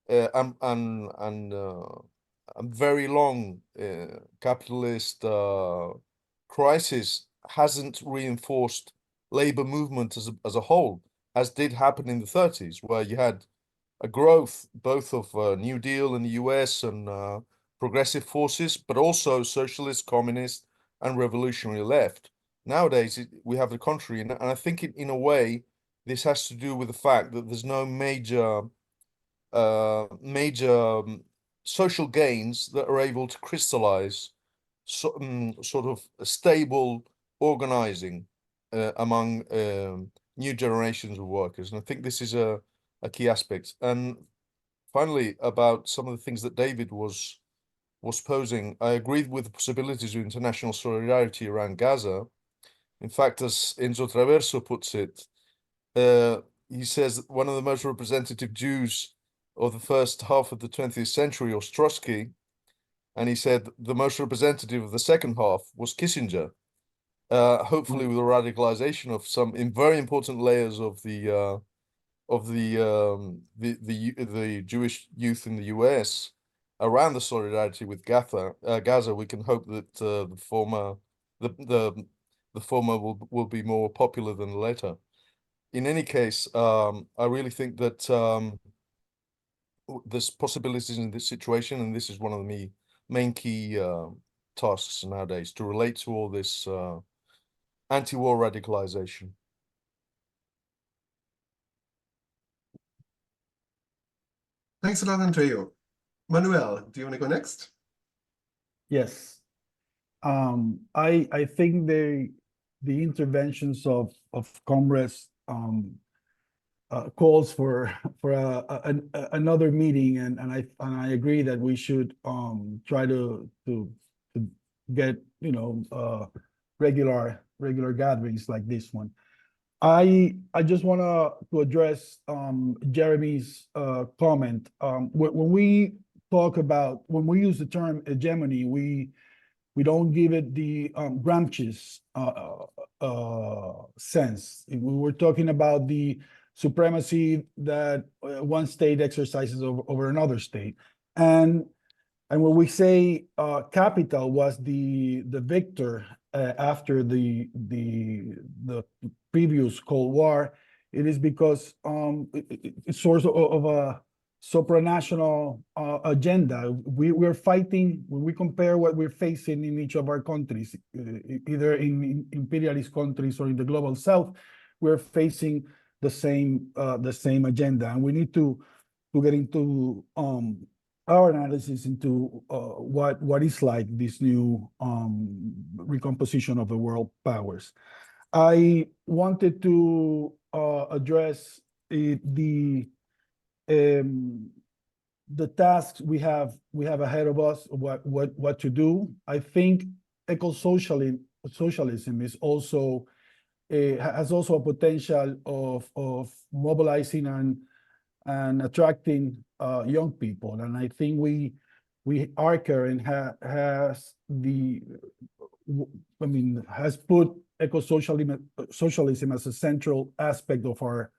Speaker 2: and very long capitalist crisis hasn't reinforced labor movement as a whole, as did happen in the 30s, where you had a growth both of New Deal in the US and progressive forces, but also socialist, communist, and revolutionary left. Nowadays, we have the contrary, and I think in a way, this has to do with the fact that there's no major social gains that are able to crystallize sort of a stable organizing among new generations of workers. And I think this is a key aspect. And finally, about some of the things that David was posing, I agreed with the possibilities of international solidarity around Gaza. In fact, as Enzo Traverso puts it, he says that one of the most representative Jews of the first half of the 20th century was Trotsky, and he said the most representative of the second half was Kissinger. Hopefully with the radicalization of some very important layers of the of the Jewish youth in the US around the solidarity with Gaza, we can hope that the former will be more popular than the latter. In any case, I really think that there's possibilities in this situation, and this is one of the main key tasks nowadays, to relate to all this anti-war radicalization.
Speaker 1: Thanks a lot, Andreu. Manuel, do you want to go next?
Speaker 3: Yes. I think the interventions of Congress calls for another meeting, and I agree that we should try to get regular gatherings like this one. I just want to address Jeremy's comment. When we use the term hegemony, we don't give it the Gramsci's sense. We were talking about the supremacy that one state exercises over another state, and when we say capital was the victor after the previous Cold War, it is because it's sort of a supranational agenda. We're fighting, when we compare what we're facing in each of our countries, either in imperialist countries or in the global south, we're facing the same agenda, and we need to get into our analysis into what is like this new recomposition of the world powers. I wanted to address the tasks we have ahead of us, what to do. I think eco-socialism is also has also a potential of mobilizing and attracting young people, and I think our current has put eco-socialism as a central aspect of our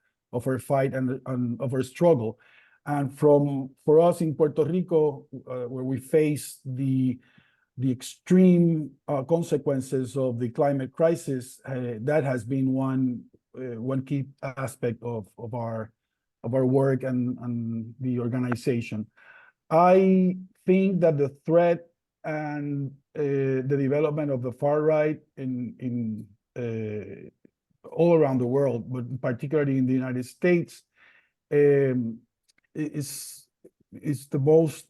Speaker 3: fight and of our struggle. And for us in Puerto Rico, where we face the extreme consequences of the climate crisis, that has been one key aspect of our work and the organization. I think that the threat and the development of the far right in all around the world, but particularly in the United States, is the most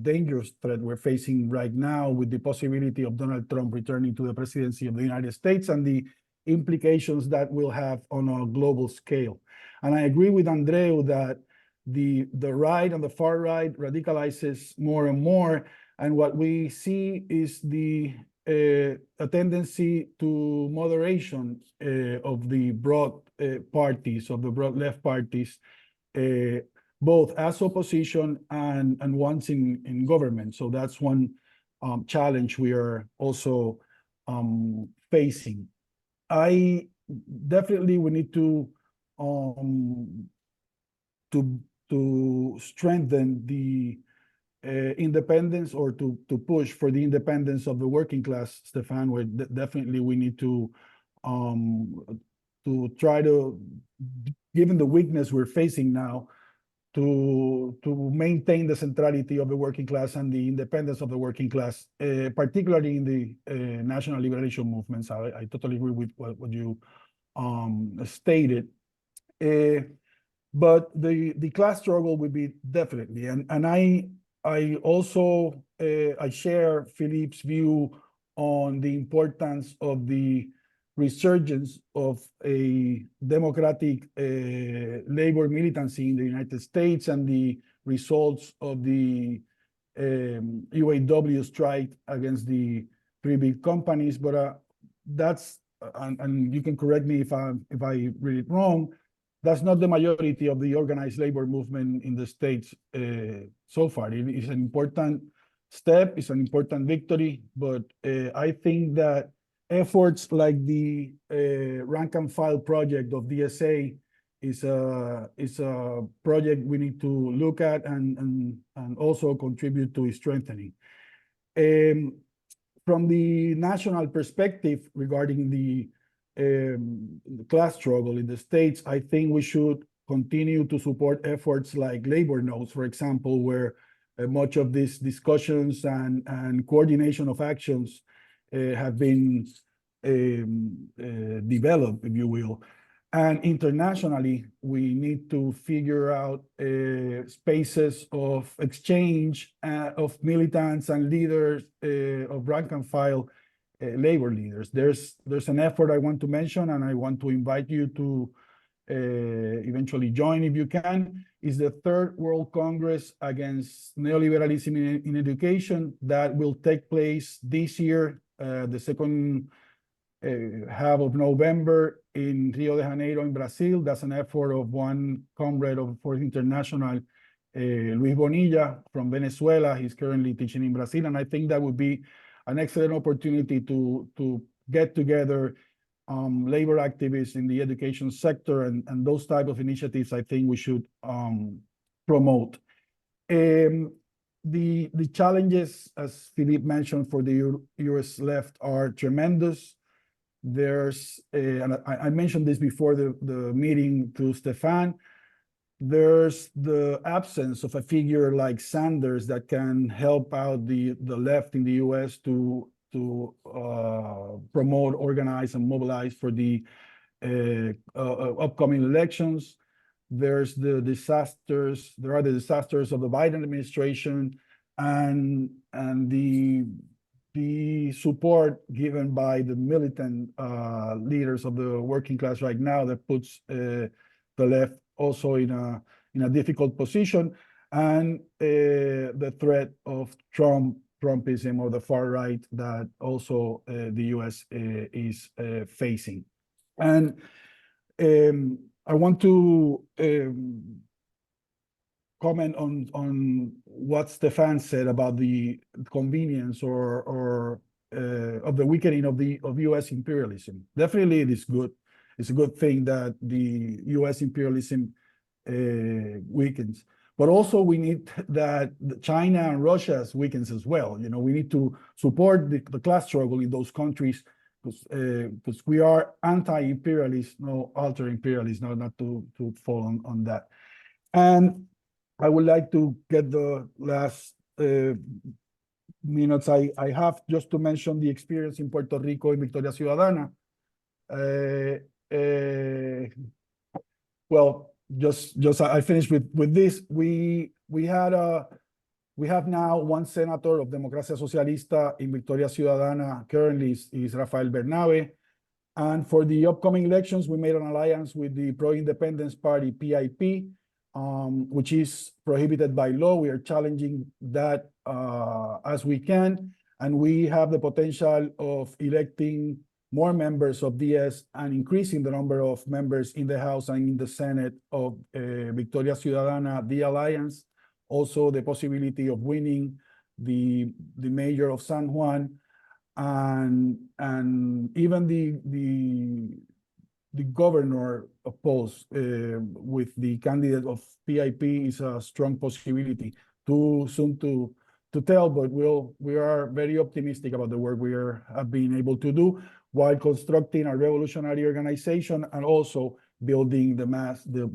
Speaker 3: dangerous threat we're facing right now, with the possibility of Donald Trump returning to the presidency of the United States and the implications that will have on a global scale. And I agree with Andreu that the right and the far right radicalizes more and more, and what we see is a tendency to moderation of the broad parties, of the broad left parties, both as opposition and once in government. So that's one challenge we are also facing. We need to strengthen the independence, or to push for the independence of the working class, Stefan, where definitely we need to try to, given the weakness we're facing now, to maintain the centrality of the working class and the independence of the working class, particularly in the national liberation movements. I totally agree with what you stated. But the class struggle would be definitely, and I also share Philippe's view on the importance of the resurgence of a democratic labor militancy in the United States and the results of the UAW strike against the three big companies. But that's, and you can correct me if I read it wrong, that's not the majority of the organized labor movement in the States so far. It is an important step, it's an important victory, but I think that efforts like the rank and file project of DSA is a project we need to look at and also contribute to strengthening. From the national perspective regarding the class struggle in the States, I think we should continue to support efforts like labor notes, for example, where much of these discussions and coordination of actions have been developed, if you will. And internationally, we need to figure out spaces of exchange of militants and leaders of rank and file labor leaders. There's an effort I want to mention, and I want to invite you to eventually join if you can, is the Third World Congress Against Neoliberalism in Education that will take place this year, the second half of November in Rio de Janeiro in Brazil. That's an effort of one comrade of Fourth International, Luis Bonilla from Venezuela. He's currently teaching in Brazil, and I think that would be an excellent opportunity to get together labor activists in the education sector, and those type of initiatives I think we should promote. The challenges, as Philippe mentioned, for the US left are tremendous. There's, and I mentioned this before the meeting to Stefan, there's the absence of a figure like Sanders that can help out the left in the US to promote, organize, and mobilize for the upcoming elections. There are the disasters of the Biden administration, and the support given by the militant leaders of the working class right now that puts the left also in a difficult position, and the threat of Trumpism or the far right that also the US is facing. And I want to comment on what Stefan said about the convenience or of the weakening of US imperialism. Definitely it is good. It's a good thing that the US imperialism weakens. But also we need that China and Russia weakens as well. You know, we need to support the class struggle in those countries because we are anti-imperialist, no alter-imperialist, not to fall on that. And I would like to get the last minutes I have just to mention the experience in Puerto Rico in Victoria Ciudadana. Well, just I finished with this. We have now one senator of Democracia Socialista in Victoria Ciudadana. Currently is Rafael Bernabe. And for the upcoming elections, we made an alliance with the pro-independence party, PIP, which is prohibited by law. We are challenging that as we can. And we have the potential of electing more members of DS and increasing the number of members in the House and in the Senate of Victoria Ciudadana, the alliance. Also the possibility of winning the mayor of San Juan, and even the governor post with the candidate of PIP is a strong possibility. Too soon to tell, but we are very optimistic about the work we have been able to do while constructing a revolutionary organization and also building the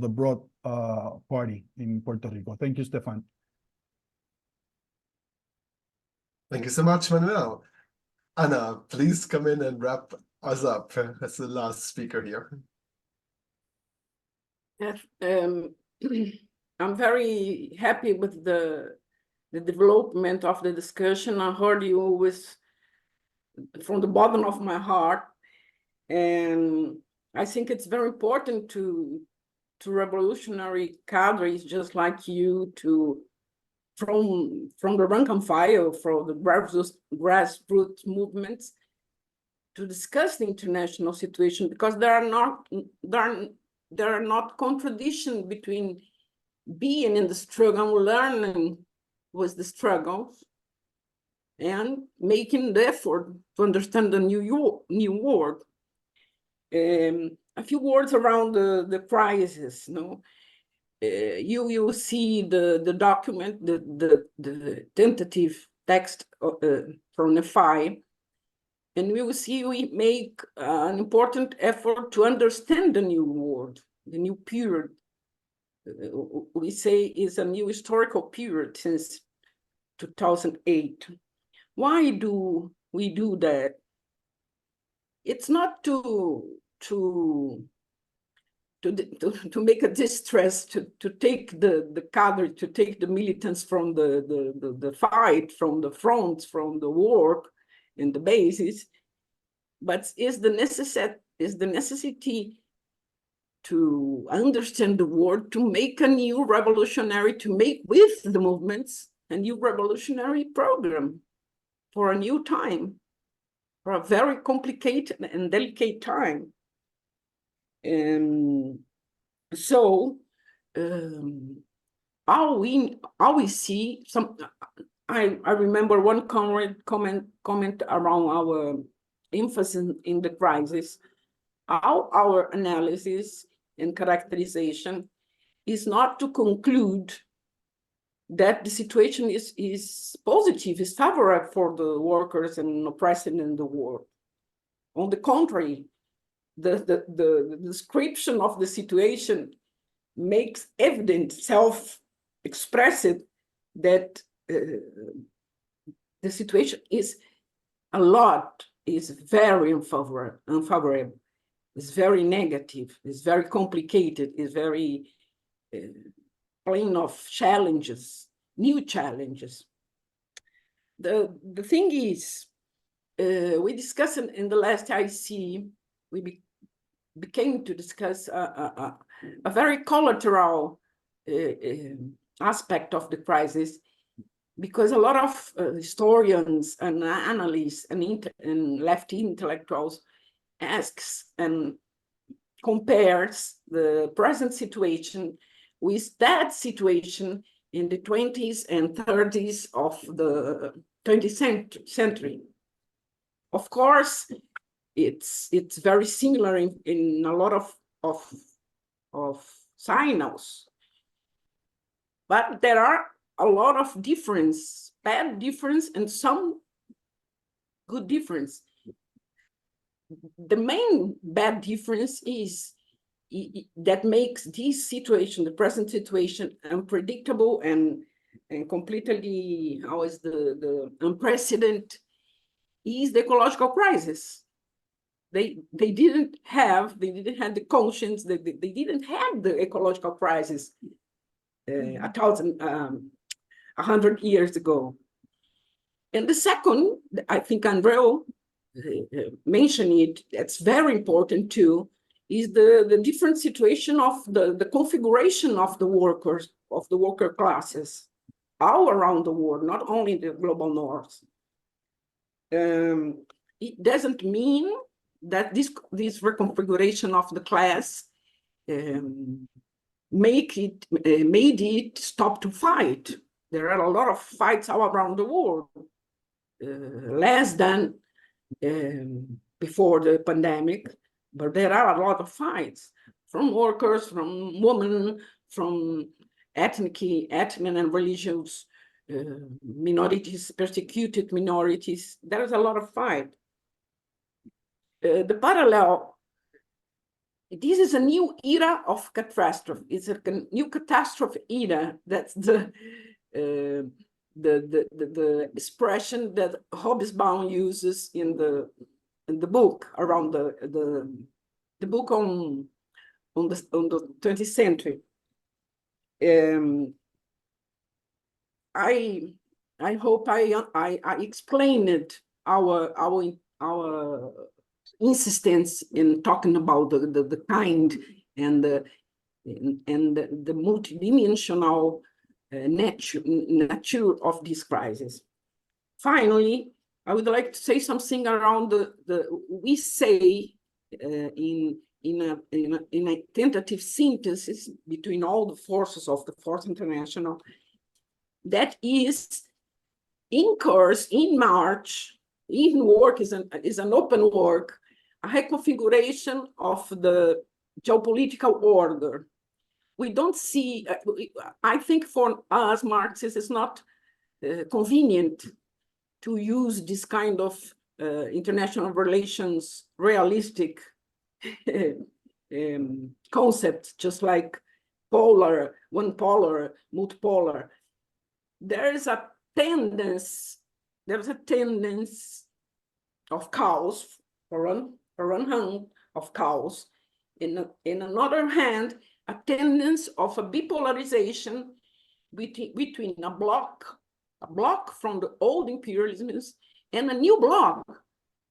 Speaker 3: broad party in Puerto Rico. Thank you, Stefan.
Speaker 1: Thank you so much, Manuel. Anna, please come in and wrap us up as the last speaker here.
Speaker 4: Yes, I'm very happy with the development of the discussion. I heard you from the bottom of my heart, and I think it's very important to revolutionary cadres just like you from the rank and file, from the grassroots movements, to discuss the international situation, because there are not contradictions between being in the struggle and learning with the struggles and making the effort to understand the new world. a few words around the crisis. No, you will see the document, the tentative text from the FI, and we will see we make an important effort to understand the new world, the new period. We say is a new historical period since 2008. Why do we do that? It's not to make a distress, to take the cadre, to take the militants from the fight, from the fronts, from the work and the bases, but is the necessity to understand the world, to make a new revolutionary, to make with the movements a new revolutionary program for a new time, for a very complicated and delicate time. And so how we see some, I remember one comment around our emphasis in the crisis, how our analysis and characterization is not to conclude that the situation is positive, is favorable for the workers and oppressed in the world. On the contrary, the description of the situation makes evident, self-expressed, that the situation is very unfavorable, is very negative, is very complicated, is very plain of challenges, new challenges. The thing is, we discussed in the last IC, we became to discuss a very collateral aspect of the crisis, because a lot of historians and analysts and left intellectuals asks and compares the present situation with that situation in the 20s and 30s of the 20th century. Of course, it's very similar in a lot of signals, but there are a lot of difference, bad difference, and some good difference. The main bad difference is that makes this situation, the present situation, unpredictable and completely, how is the unprecedented, is the ecological crisis. They didn't have the conscience, they didn't have the ecological crisis 100 years ago. And the second, I think Andreu mentioned it, that's very important too, is the different situation of the configuration of the workers, of the worker classes all around the world, not only the global north. It doesn't mean that this reconfiguration of the class made it stop to fight. There are a lot of fights all around the world, less than before the pandemic, but there are a lot of fights from workers, from women, from ethnic and religious minorities, persecuted minorities. There is a lot of fight. The parallel, this is a new era of catastrophe. It's a new catastrophe era. That's the expression that Hobsbawm uses in the book around the book on the 20th century. I hope I explained our insistence in talking about the kind and the multidimensional nature of this crisis. Finally, I would like to say something around we say in a tentative synthesis between all the forces of the Fourth International, that is in course, in March, even work is an open work. reconfiguration of the geopolitical order. We don't see, I think for us Marxists, it's not convenient to use this kind of international relations realistic concept, just like polar, one polar, multipolar. There's a tendency of chaos, on one hand, of chaos. In another hand, a tendency of a bipolarization between a bloc from the old imperialisms and a new bloc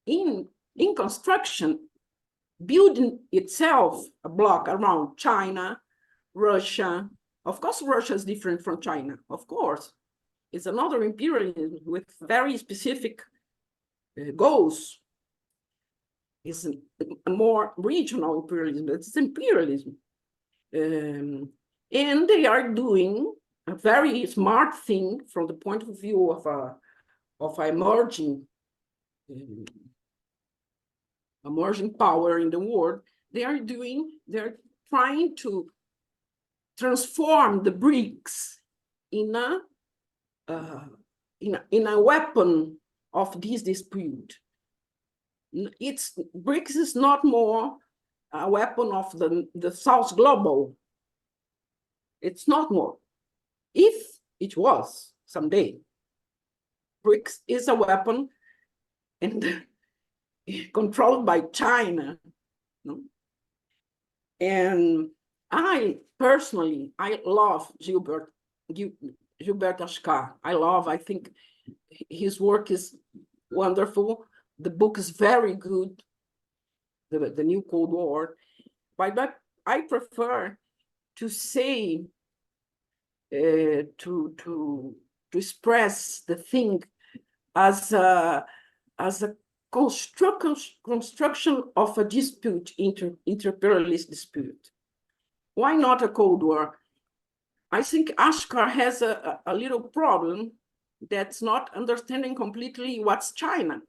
Speaker 4: in construction, building itself a bloc around China, Russia. Of course, Russia is different from China, of course. It's another imperialism with very specific goals. It's a more regional imperialism. It's imperialism. And they are doing a very smart thing from the point of view of emerging power in the world. They're trying to transform the BRICS in a weapon of this dispute. BRICS is not more a weapon of the South Global. It's not more. If it was someday, BRICS is a weapon and controlled by China. No? And I personally, I love Gilbert Achcar. I think his work is wonderful. The book is very good, the New Cold War. But I prefer to say, to express the thing as a construction of a dispute, inter-imperialist dispute. Why not a Cold War? I think Achcar has a little problem that's not understanding completely what's China.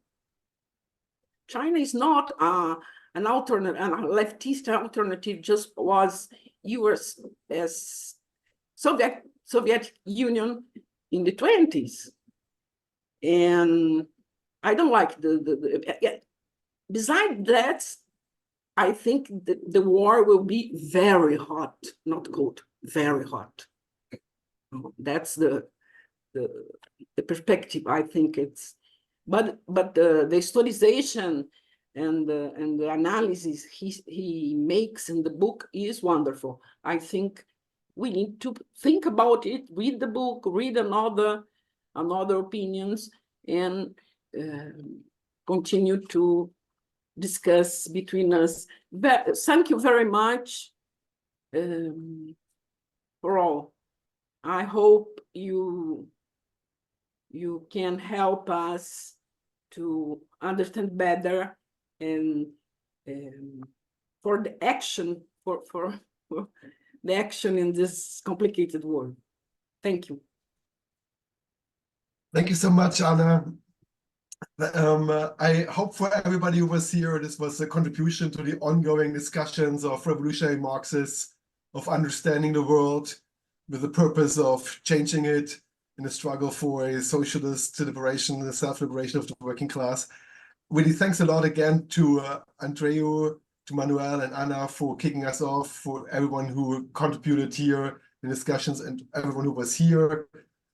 Speaker 4: China is not an alternate, a leftist alternative, just was US as Soviet Union in the 20s. And I don't like besides that, I think the war will be very hot, not cold, very hot. That's the perspective. I think it's, but the historization and the analysis he makes in the book is wonderful. I think we need to think about it, read the book, read another opinions, and continue to discuss between us. Thank you very much for all. I hope you can help us to understand better and for the action for the action in this complicated world. Thank you.
Speaker 1: Thank you so much, Anna. I hope for everybody who was here, this was a contribution to the ongoing discussions of revolutionary Marxists, of understanding the world with the purpose of changing it in a struggle for a socialist liberation, the self-liberation of the working class. Really, thanks a lot again to Andreu, to Manuel and Anna for kicking us off, for everyone who contributed here in discussions and everyone who was here.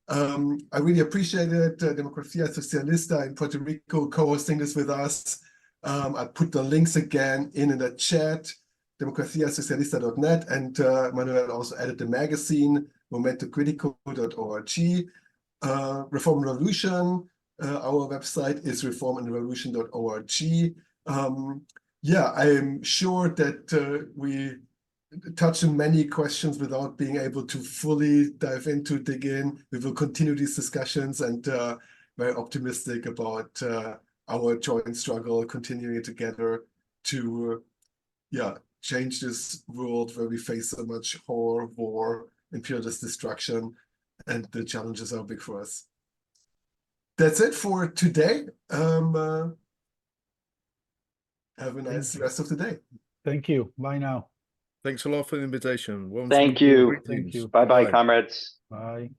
Speaker 1: I really appreciated Democracia Socialista in Puerto Rico co-hosting this with us. I put the links again in the chat, democraciasocialista.net, and Manuel also added the magazine, momentocritico.org. Reform and Revolution, our website is reformandrevolution.org. Yeah, I'm sure that we touched on many questions without being able to fully dig in. We will continue these discussions and very optimistic about our joint struggle, continuing together to change this world where we face so much horror, war, imperialist destruction, and the challenges are big for us. That's it for today. Have a nice rest of the day.
Speaker 3: Thank you. Bye now.
Speaker 2: Thanks a lot for the invitation.
Speaker 16: Thank you.
Speaker 3: Thank you.
Speaker 16: Bye bye, comrades.
Speaker 3: Bye.